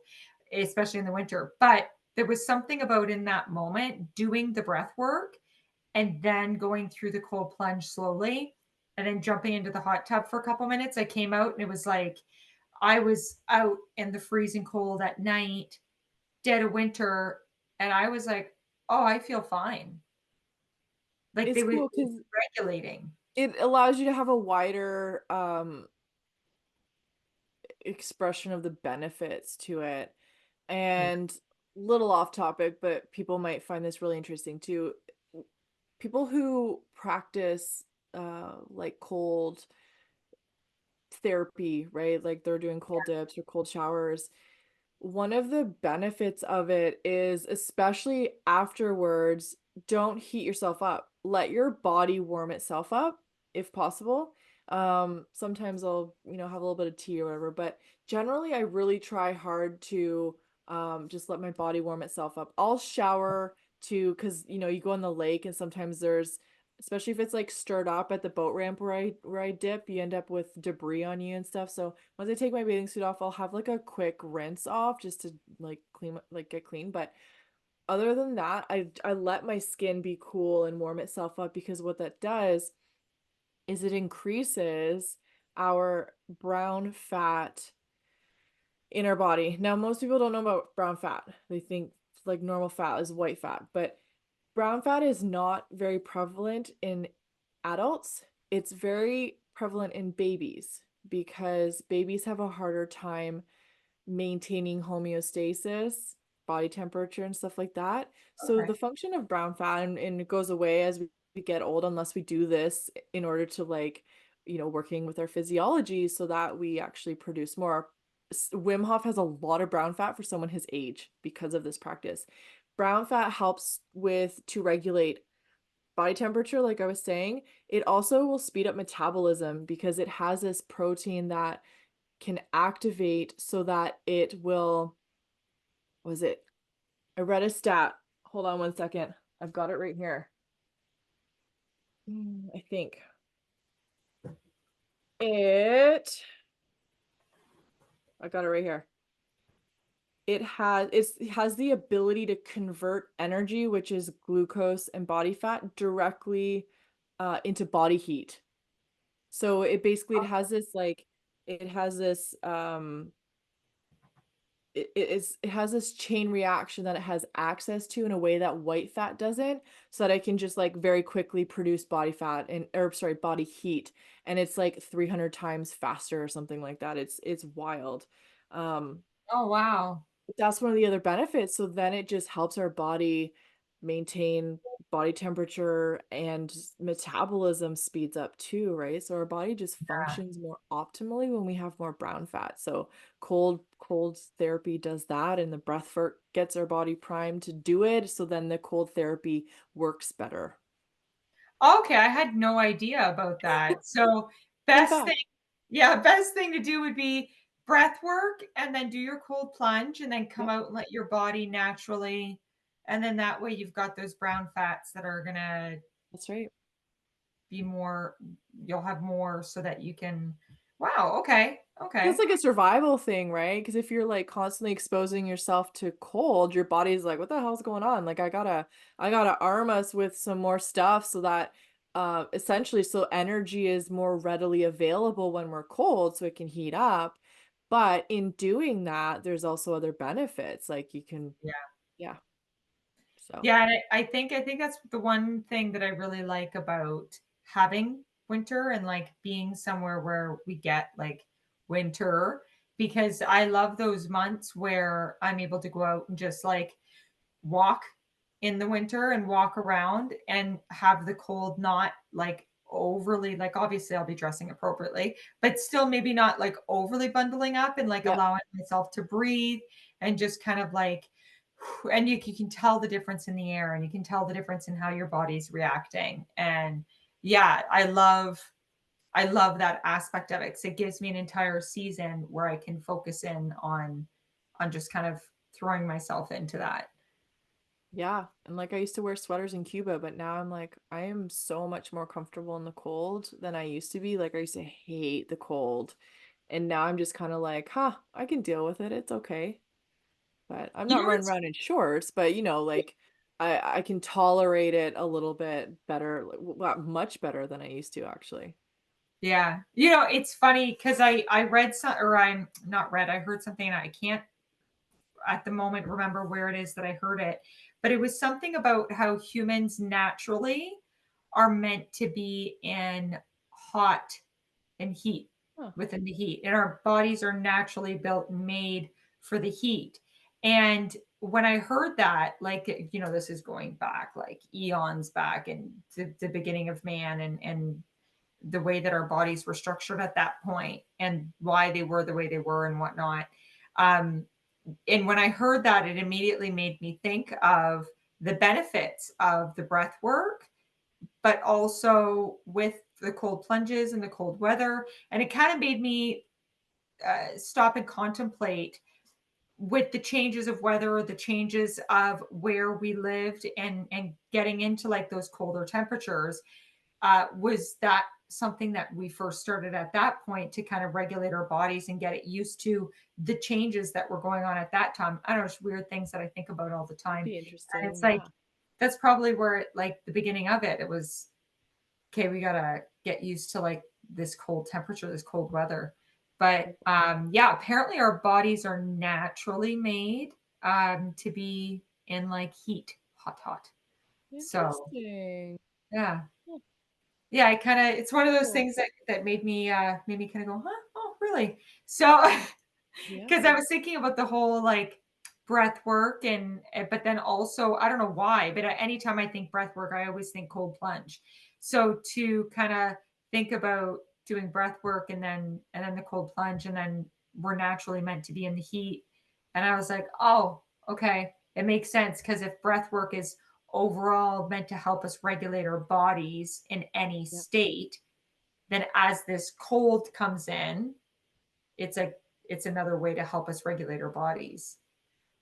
especially in the winter. But there was something about in that moment doing the breath work and then going through the cold plunge slowly and then jumping into the hot tub for a couple minutes. I came out and it was like I was out in the freezing cold at night, dead of winter, and I was like, "Oh, I feel fine." Like It's it cool was 'cause regulating. it allows you to have a wider, expression of the benefits to it. Yeah. And little off topic, but people might find this really interesting too. People who practice like cold therapy, right? Like they're doing cold dips or cold showers. One of the benefits of it is, especially afterwards, don't heat yourself up. Let your body warm itself up if possible. Sometimes I'll, have a little bit of tea or whatever, but generally I really try hard to just let my body warm itself up. I'll shower too, because you go in the lake and sometimes there's, especially if it's like stirred up at the boat ramp where I dip, you end up with debris on you and stuff. So once I take my bathing suit off, I'll have like a quick rinse off just to like get clean. But other than that, I let my skin be cool and warm itself up, because what that does is it increases our brown fat in our body. Now, most people don't know about brown fat. They think like normal fat is white fat, but brown fat is not very prevalent in adults. It's very prevalent in babies because babies have a harder time maintaining homeostasis, body temperature, and stuff like that. So Okay. the function of brown fat, and it goes away as we get old unless we do this in order to like, working with our physiology so that we actually produce more. Wim Hof has a lot of brown fat for someone his age because of this practice. Brown fat helps with to regulate body temperature, like I was saying. It also will speed up metabolism because it has this protein that can activate so that it will, was it? I read a stat. Hold on one second. I've got it right here. I think I got it right here. It has the ability to convert energy, which is glucose and body fat, directly into body heat. So it has this like it has this it has this chain reaction that it has access to in a way that white fat doesn't, so that I can just like very quickly produce body fat and or sorry, body heat, and it's like 300 times faster or something like that. It's wild. Um Oh wow. that's one of the other benefits. So then it just helps our body maintain body temperature, and metabolism speeds up too, right? So our body just functions more optimally when we have more brown fat. So cold therapy does that, and the breath work gets our body primed to do it. So then the cold therapy works better. Okay, I had no idea about that. So Fun best thing fact. yeah, best thing to do would be breath work and then do your cold plunge and then come Yep, out and let your body naturally, and then that way you've got those brown fats that are gonna that's right. be more, you'll have more so that you can, wow, okay, It's okay. like a survival thing, right? Because if you're, like, constantly exposing yourself to cold, your body's like, "What the hell's going on? Like, I gotta arm us with some more stuff so that, essentially, so energy is more readily available when we're cold so it can heat up." But in doing that, there's also other benefits, like, you can Yeah. yeah, so Yeah, and I think that's the one thing that I really like about having winter and, like, being somewhere where we get, like, winter, because I love those months where I'm able to go out and just, like, walk in the winter and walk around and have the cold not, like, overly, like, obviously, I'll be dressing appropriately, but still maybe not, like, overly bundling up and, like, yeah. allowing myself to breathe and just kind of, like, and you can tell the difference in the air, and you can tell the difference in how your body's reacting, and, yeah, I love that aspect of it, 'cause it gives me an entire season where I can focus in on just kind of throwing myself into that. Yeah, and, like, I used to wear sweaters in Cuba, but now I'm like, I am so much more comfortable in the cold than I used to be, like, I used to hate the cold, and now I'm just kinda like, "Huh, I can deal with it, it's okay." But I'm You not know running what's around in shorts, but, like, I can tolerate it a little bit better, like, much better than I used to, actually. Yeah. It's funny because I read some, or I'm not read, I heard something and I can't at the moment remember where it is that I heard it, but it was something about how humans naturally are meant to be in hot and heat, Huh, within the heat, and our bodies are naturally built and made for the heat. And when I heard that, like, this is going back like eons back and to the beginning of man, and the way that our bodies were structured at that point and why they were the way they were and whatnot. Um, and when I heard that, it immediately made me think of the benefits of the breath work, but also with the cold plunges and the cold weather. And it kind of made me stop and contemplate with the changes of weather, the changes of where we lived, and getting into like those colder temperatures. Was that something that we first started at that point to kind of regulate our bodies and get it used to the changes that were going on at that time? I don't know, it's weird things that I think about all the that'd time. be And it's interesting, like, yeah. that's probably where it, like the beginning of it, it was, okay, we gotta get used to like this cold temperature, this cold weather. But yeah, apparently our bodies are naturally made to be in like heat, hot, hot. So Interesting. yeah. Huh, Yeah, I kinda, it's one of those cool. things that made me kinda go, "Huh? Oh, really?" So, Yeah, because I was thinking about the whole, like, breath work, but then also, I don't know why, but anytime I think breath work, I always think cold plunge. So, to kinda think about doing breath work and then the cold plunge, and then we're naturally meant to be in the heat, and I was like, "Oh, okay, it makes sense. Because if breath work is overall meant to help us regulate our bodies in any yeah, state, then as this cold comes in, it's a it's another way to help us regulate our bodies.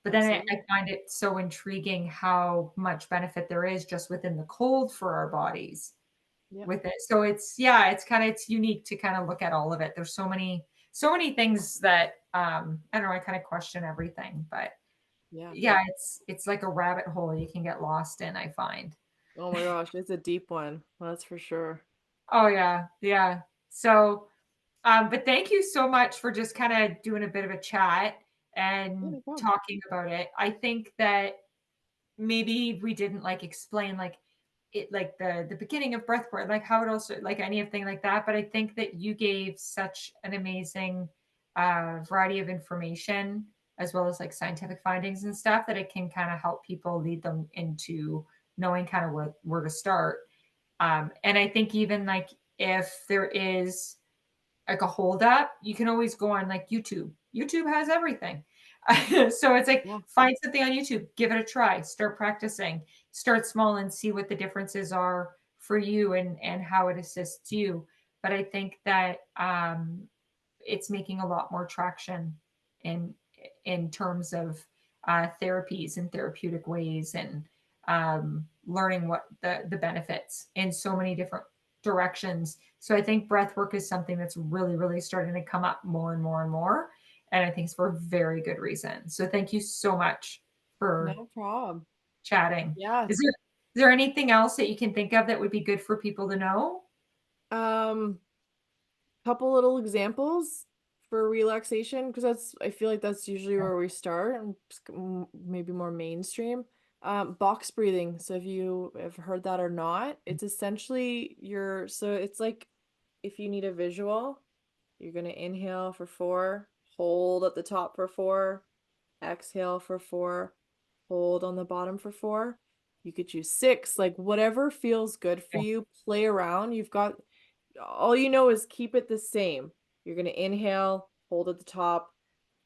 But then I absolutely. find it so intriguing how much benefit there is just within the cold for our bodies Yeah, with it. So it's, yeah, it's unique to kind of look at all of it. There's so many things that I don't know, I kind of question everything, but yeah. yeah, it's like a rabbit hole you can get lost in, I find. Oh my gosh, it's a deep one, that's for sure. Oh yeah, yeah. So, but thank you so much for just kind of doing a bit of a chat Yeah, and no problem. talking about it. I think that maybe we didn't like explain like it, like the beginning of breathwork, like how it also, like anything like that. But I think that you gave such an amazing variety of information, as well as like scientific findings and stuff, that it can kind of help people, lead them into knowing kind of where to start. And I think even like if there is like a holdup, you can always go on like YouTube. YouTube has everything. So it's like, Yeah, find something on YouTube, give it a try, start practicing, start small and see what the differences are for you and how it assists you. But I think that it's making a lot more traction in in terms of therapies and therapeutic ways, and learning what the benefits in so many different directions. So I think breath work is something that's really, really starting to come up more and more and more. And I think it's for very good reason. So thank you so much for No problem. chatting. Yeah. Is there anything else that you can think of that would be good for people to know? Um, Couple little examples for relaxation because I feel like that's usually where we start and maybe more mainstream. Box breathing. So if you have heard that or not, it's essentially so it's like if you need a visual, you're gonna inhale for 4, hold at the top for 4, exhale for 4, hold on the bottom for 4. You could choose 6, like whatever feels good for Yeah. you. Play around. You've got all you know is keep it the same. You're going to inhale, hold at the top,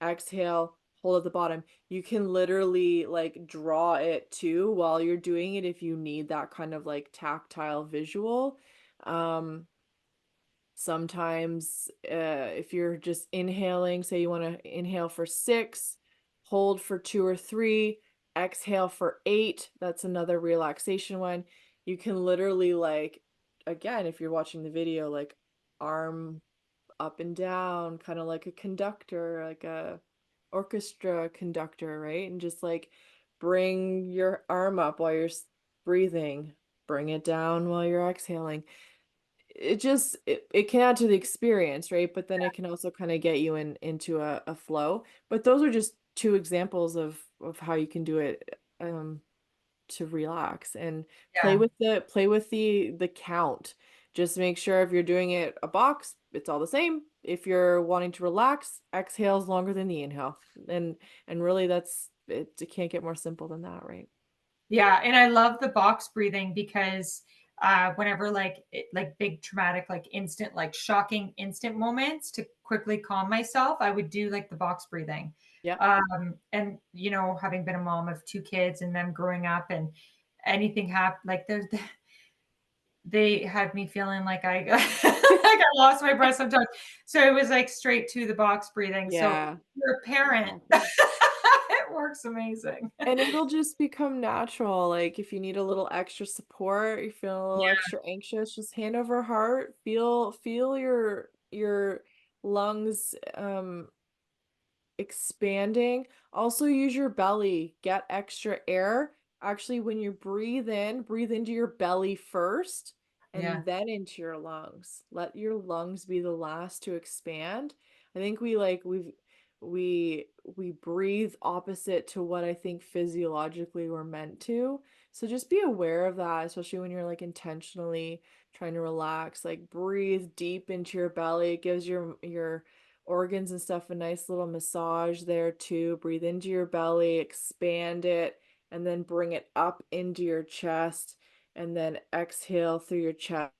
exhale, hold at the bottom. You can literally like draw it too while you're doing it if you need that kind of like tactile visual. Um, Sometimes, if you're just inhaling, say you want to inhale for 6, hold for 2 or 3, exhale for 8. That's another relaxation one. You can literally like, again, if you're watching the video, like arm up and down, kind of like a conductor, like a orchestra conductor, right? And just like bring your arm up while you're breathing, bring it down while you're exhaling. It can add to the experience, right? But then it can also kind of get you into a flow. But those are just two examples of how you can do it to relax and Yeah. play with the count. Just make sure if you're doing it a box, it's all the same. If you're wanting to relax, exhale is longer than the inhale. And really that's it, it can't get more simple than that, right? Yeah, and I love the box breathing because whenever like big traumatic, like instant, like shocking instant moments to quickly calm myself, I would do like the box breathing. Yeah. And having been a mom of two kids and them growing up, and anything happened, like they had me feeling like I like I lost my breath sometimes. So it was like straight to the box breathing. So if Yeah. you're a parent, Exactly. it works amazing. And it'll just become natural. Like if you need a little extra support, you're feeling a little Yeah, extra anxious, just hand over heart. Feel your lungs expanding. Also use your belly. Get extra air. Actually, when you breathe into your belly first yeah. and then into your lungs. Let your lungs be the last to expand. I think we breathe opposite to what I think physiologically we're meant to. So just be aware of that, especially when you're like intentionally trying to relax. Like breathe deep into your belly. It gives your organs and stuff a nice little massage there too. Breathe into your belly, expand it, and then bring it up into your chest, and then exhale through your chest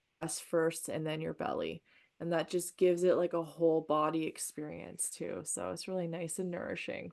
first and then your belly. And that just gives it like a whole body experience too. So it's really nice and nourishing.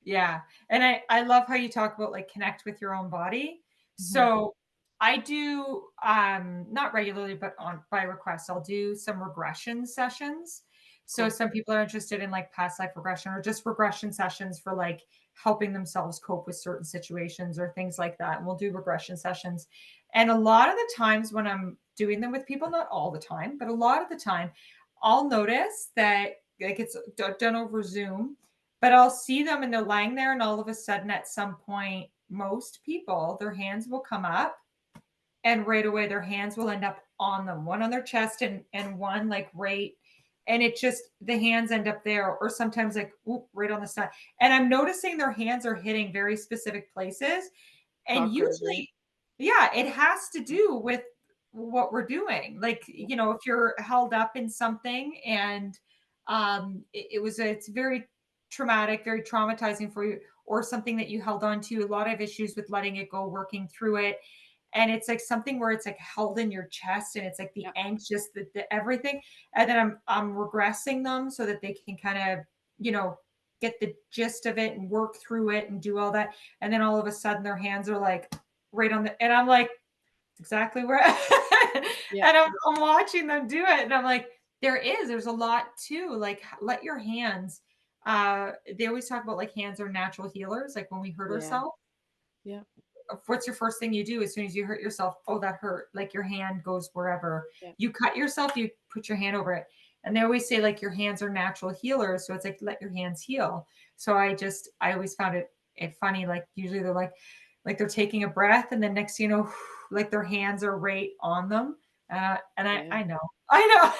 Yeah. And I love how you talk about like connect with your own body. Mhm. So I do not regularly, but on by request, I'll do some regression sessions. So Cool. some people are interested in like past life regression or just regression sessions for like helping themselves cope with certain situations or things like that. And we'll do regression sessions. And a lot of the times when I'm doing them with people, not all the time, but a lot of the time, I'll notice that like it's done over Zoom, but I'll see them and they're lying there, and all of a sudden, at some point, most people, their hands will come up, and right away, their hands will end up on them, one on their chest and one like right. And it just, the hands end up there, or sometimes like right on the side. And I'm noticing their hands are hitting very specific places. And Chakras, right? usually, yeah, it has to do with what we're doing. Like, if you're held up in something and it's very traumatic, very traumatizing for you, or something that you held on to, a lot of issues with letting it go, working through it. And it's like something where it's like held in your chest, and it's like the Yeah. anxious, the everything. And then I'm regressing them so that they can kind of, you know, get the gist of it and work through it and do all that. And then all of a sudden their hands are like right on the, and I'm like, exactly where, Yeah. and I'm watching them do it. And I'm like, There's a lot too, like, let your hands, they always talk about, like, hands are natural healers, like, when we hurt Yeah. ourselves, Yeah. what's your first thing you do as soon as you hurt yourself? Oh, that hurt. Like your hand goes wherever. Yeah. You cut yourself, you put your hand over it. And they always say like your hands are natural healers. So it's like let your hands heal. So I always found it funny. Like usually they're like they're taking a breath and then next you know, like their hands are right on them. And Yeah. I know.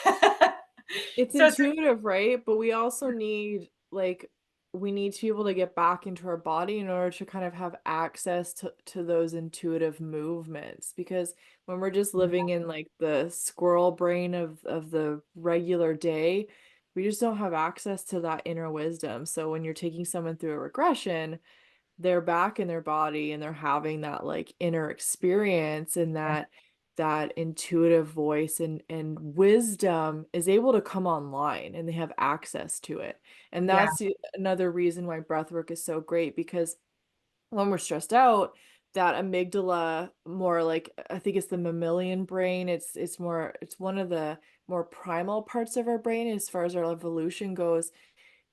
It's So it's like, intuitive, right? But we also need like we need to be able to get back into our body in order to kind of have access to those intuitive movements because when we're just living in like the squirrel brain of the regular day, we just don't have access to that inner wisdom. So when you're taking someone through a regression, they're back in their body and they're having that like inner experience and that intuitive voice and wisdom is able to come online and they have access to it. And yeah, that's another reason why breathwork is so great because when we're stressed out, that amygdala, more like I think it's the mammalian brain, it's one of the more primal parts of our brain as far as our evolution goes.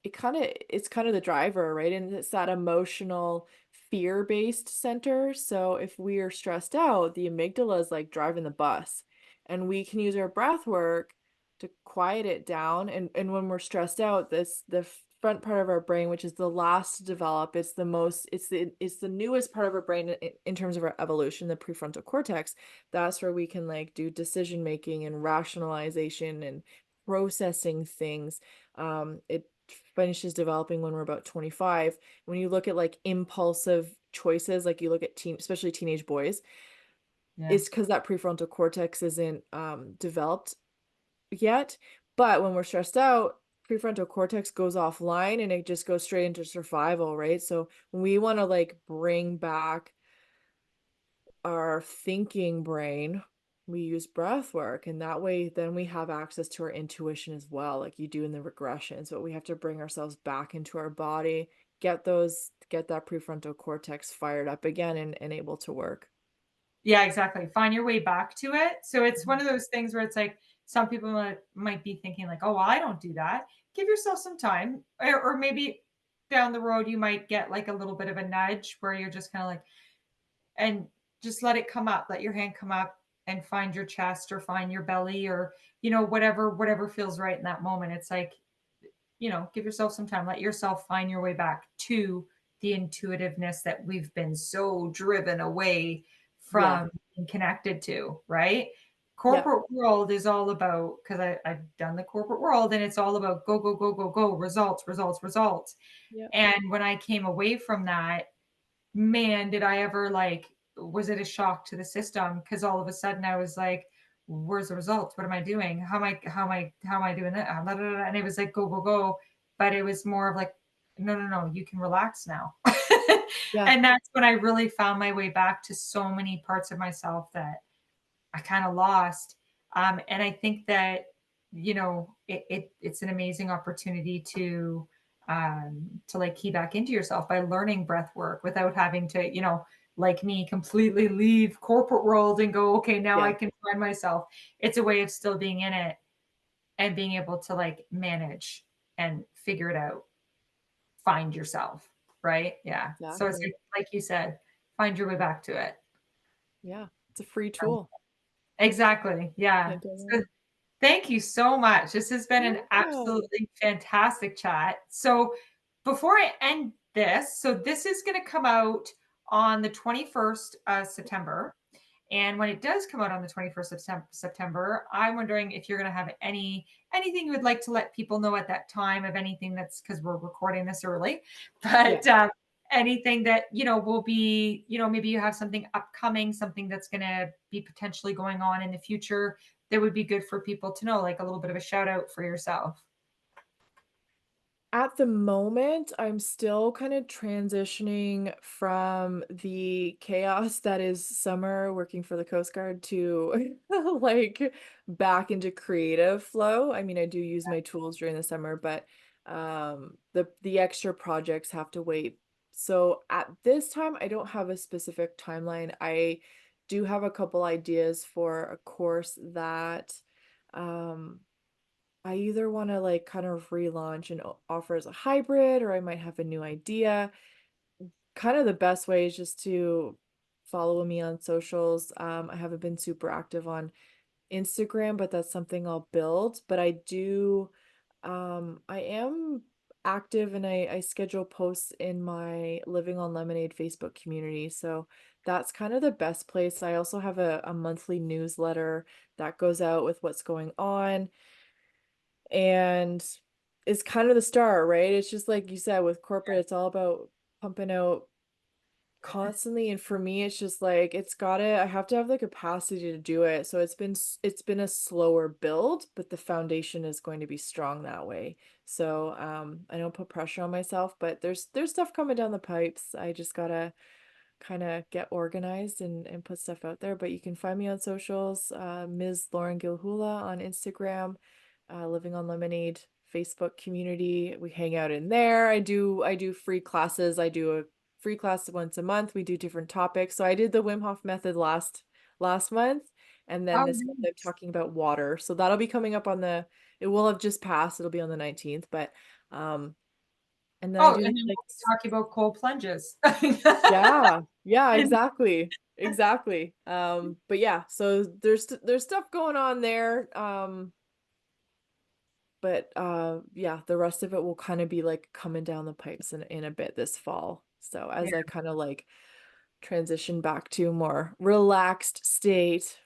It's kind of the driver, right? And it's that emotional fear-based center. So if we are stressed out, the amygdala is like driving the bus. And we can use our breath work to quiet it down. And when we're stressed out, the front part of our brain, which is the last to develop, it's the newest part of our brain in terms of our evolution, the prefrontal cortex. That's where we can like do decision making and rationalization and processing things. It finishes developing when we're about 25. When you look at like impulsive choices, like you look at especially teenage boys, yeah. it's because that prefrontal cortex isn't developed yet. But when we're stressed out, prefrontal cortex goes offline and it just goes straight into survival, right? So when we want to like bring back our thinking brain, we use breath work. And that way, then we have access to our intuition as well, like you do in the regressions. But we have to bring ourselves back into our body, get that prefrontal cortex fired up again and able to work. Yeah, exactly. Find your way back to it. So it's one Mhm. of those things where it's like some people might be thinking like, "Oh, well, I don't do that." Give yourself some time, or maybe down the road you might get like a little bit of a nudge where you're just kind of like, and just let it come up. Let your hand come up and find your chest or find your belly or whatever feels right in that moment. It's like give yourself some time. Let yourself find your way back to the intuitiveness that we've been so driven away Yeah. from and connected to, right? Yeah. Corporate world is all about because I've done the corporate world and it's all about go, go, go, go, go, results, results, results. Yeah. And when I came away from that, man, did I ever like, was it a shock to the system? Because all of a sudden I was like, where's the results? What am I doing? How am I doing that? And it was like, go, go, go. But it was more of like, no, no, no, you can relax now. Yeah. And that's when I really found my way back to so many parts of myself that I kind of lost. And I think that, it's an amazing opportunity to like key back into yourself by learning breath work without having to, like me, completely leave corporate world and go, okay, now I Yeah. can find myself. It's a way of still being in it and being able to like manage and figure it out, find yourself. Right. Yeah. So it's Exactly. like you said, find your way back to it. Yeah. It's a free tool. Exactly. Yeah. Can't go So wrong. thank you so much. This has been an Yeah. absolutely fantastic chat. So, before I end this, so this is going to come out on the 21st of September. And when it does come out on the 21st of September, I'm wondering if you're going to have anything you would like to let people know at that time of anything that's because we're recording this early, Yeah. but anything that will be maybe you have something upcoming, something that's going to be potentially going on in the future that would be good for people to know, like a little bit of a shout out for yourself. At the moment, I'm still kind of transitioning from the chaos that is summer working for the Coast Guard to like back into creative flow. I mean, I do use my tools during the summer, but the extra projects have to wait. So at this time, I don't have a specific timeline. I do have a couple ideas for a course that um I either want to like kind of relaunch and offer as a hybrid, or I might have a new idea. Kind of the best way is just to follow me on socials. I haven't been super active on Instagram, but that's something I'll build. But I am active and I schedule posts in my Living on Lemonade Facebook community. So that's kind of the best place. I also have a monthly newsletter that goes out with what's going on and it's kind of the start, right? It's just like you said with corporate, it's all about pumping out constantly, and for me it's just like I have to have the capacity to do it. So it's been a slower build, but the foundation is going to be strong that way. So I don't put pressure on myself, but there's stuff coming down the pipes. I just gotta kind of get organized and put stuff out there. But you can find me on socials, Ms. Lauren Gilhula on Instagram, Living on Lemonade Facebook community. We hang out in there. I do free classes. I do a free class once a month. We do different topics. So I did the Wim Hof method last month, and then Oh, this month I'm nice. talking about water. So that'll be coming up it will have just passed. It'll be on the 19th, but and then I Oh, do and these then like we'll be talking about cold plunges. yeah, yeah, And exactly. Exactly. But yeah, so there's stuff going on there. But yeah, the rest of it will kind of be like coming down the pipes in a bit this fall. So yeah, as I kind of like transition back to a more relaxed state.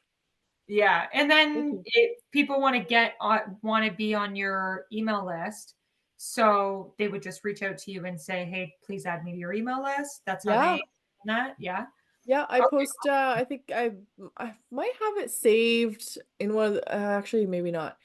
yeah. And Thank then you. if people want to be on your email list, so they would just reach out to you and say, "Hey, please add me to your email list." That's how Yeah. they that. Yeah. Yeah, I Okay. post I think I might have it saved in one of actually maybe not.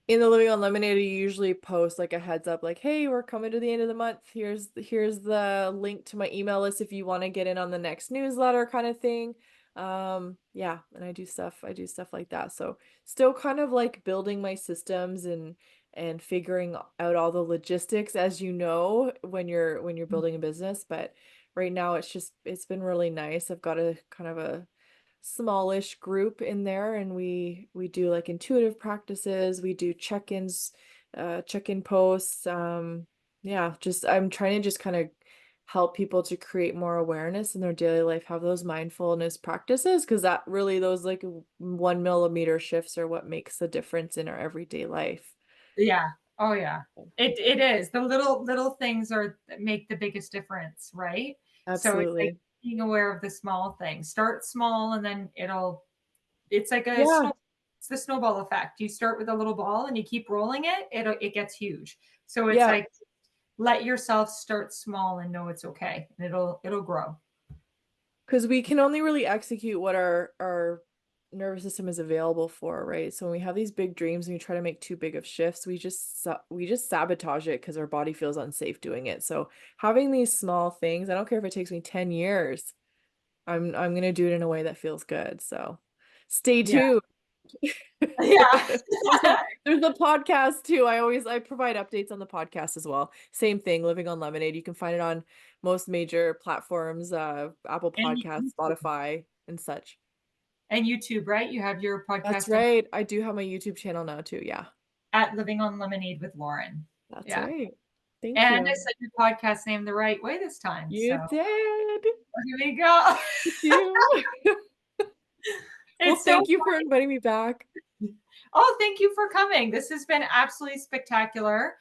In the Living on Lemonade, you usually post like a heads up, like, "Hey, we're coming to the end of the month. Here's the link to my email list if you want to get in on the next newsletter," kind of thing. Yeah, and I do stuff like that. So still kind of like building my systems and figuring out all the logistics, as you know, when you're building a business. But right now, it's been really nice. I've got a kind of a smallish group in there, and we do like intuitive practices, we do check-ins, check-in posts. Yeah, just I'm trying to just kind of help people to create more awareness in their daily life, have those mindfulness practices, because that really those like 1 millimeter shifts are what makes the difference in our everyday life. Yeah. Oh yeah. It is. The little things are that make the biggest difference, right? So it's like Absolutely. being aware of the small things. Start small and then it's like Yeah, it's the snowball effect. You start with a little ball and you keep rolling it gets huge. So it's yeah. like let yourself start small and know it's okay. And it'll grow. Because we can only really execute what our nervous system is available for, right? So when we have these big dreams and we try to make too big of shifts, we just sabotage it because our body feels unsafe doing it. So having these small things, I don't care if it takes me 10 years, I'm gonna do it in a way that feels good. So stay Yeah. tuned. Yeah. There's a podcast too. I provide updates on the podcast as well. Same thing, Living on Lemonade. You can find it on most major platforms, Apple and Podcasts, Spotify, and such. and YouTube, right? You have your That's podcast right. I do have my YouTube channel now too. Yeah. at Living on Lemonade with Lauren. That's Yeah. right. Thank And I you. said your podcast name the right way this time. So You did. here we go. Thank you. Well, It's so thank you for inviting me back. Oh, thank you for coming. This has been absolutely spectacular.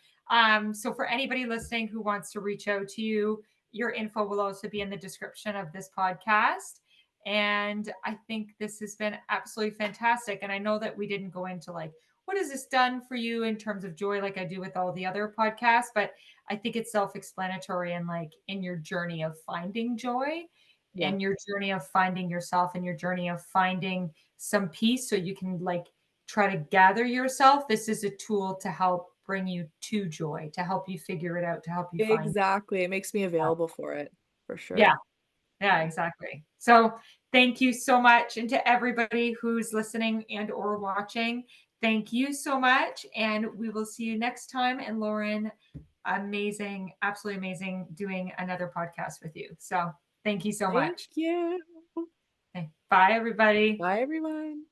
So, for anybody listening who wants to reach out to you, your info will also be in the description of this podcast. And I think this has been absolutely fantastic. And I know that we didn't go into like, what has this done for you in terms of joy, like I do with all the other podcasts? But I think it's self explanatory and like in your journey of finding joy Yeah. and your journey of finding yourself and your journey of finding some peace so you can like try to gather yourself. This is a tool to help bring you to joy, to help you figure it out, to help you find. Exactly. It makes me Yeah, available for it for yeah, sure. yeah, Yeah. exactly. So thank you so much. And to everybody who's listening and or watching, thank you so much. And we will see you next time. And Lauren, amazing, absolutely amazing doing another podcast with you. So thank you so Thank much. you. Okay, bye, everybody. Bye, everyone.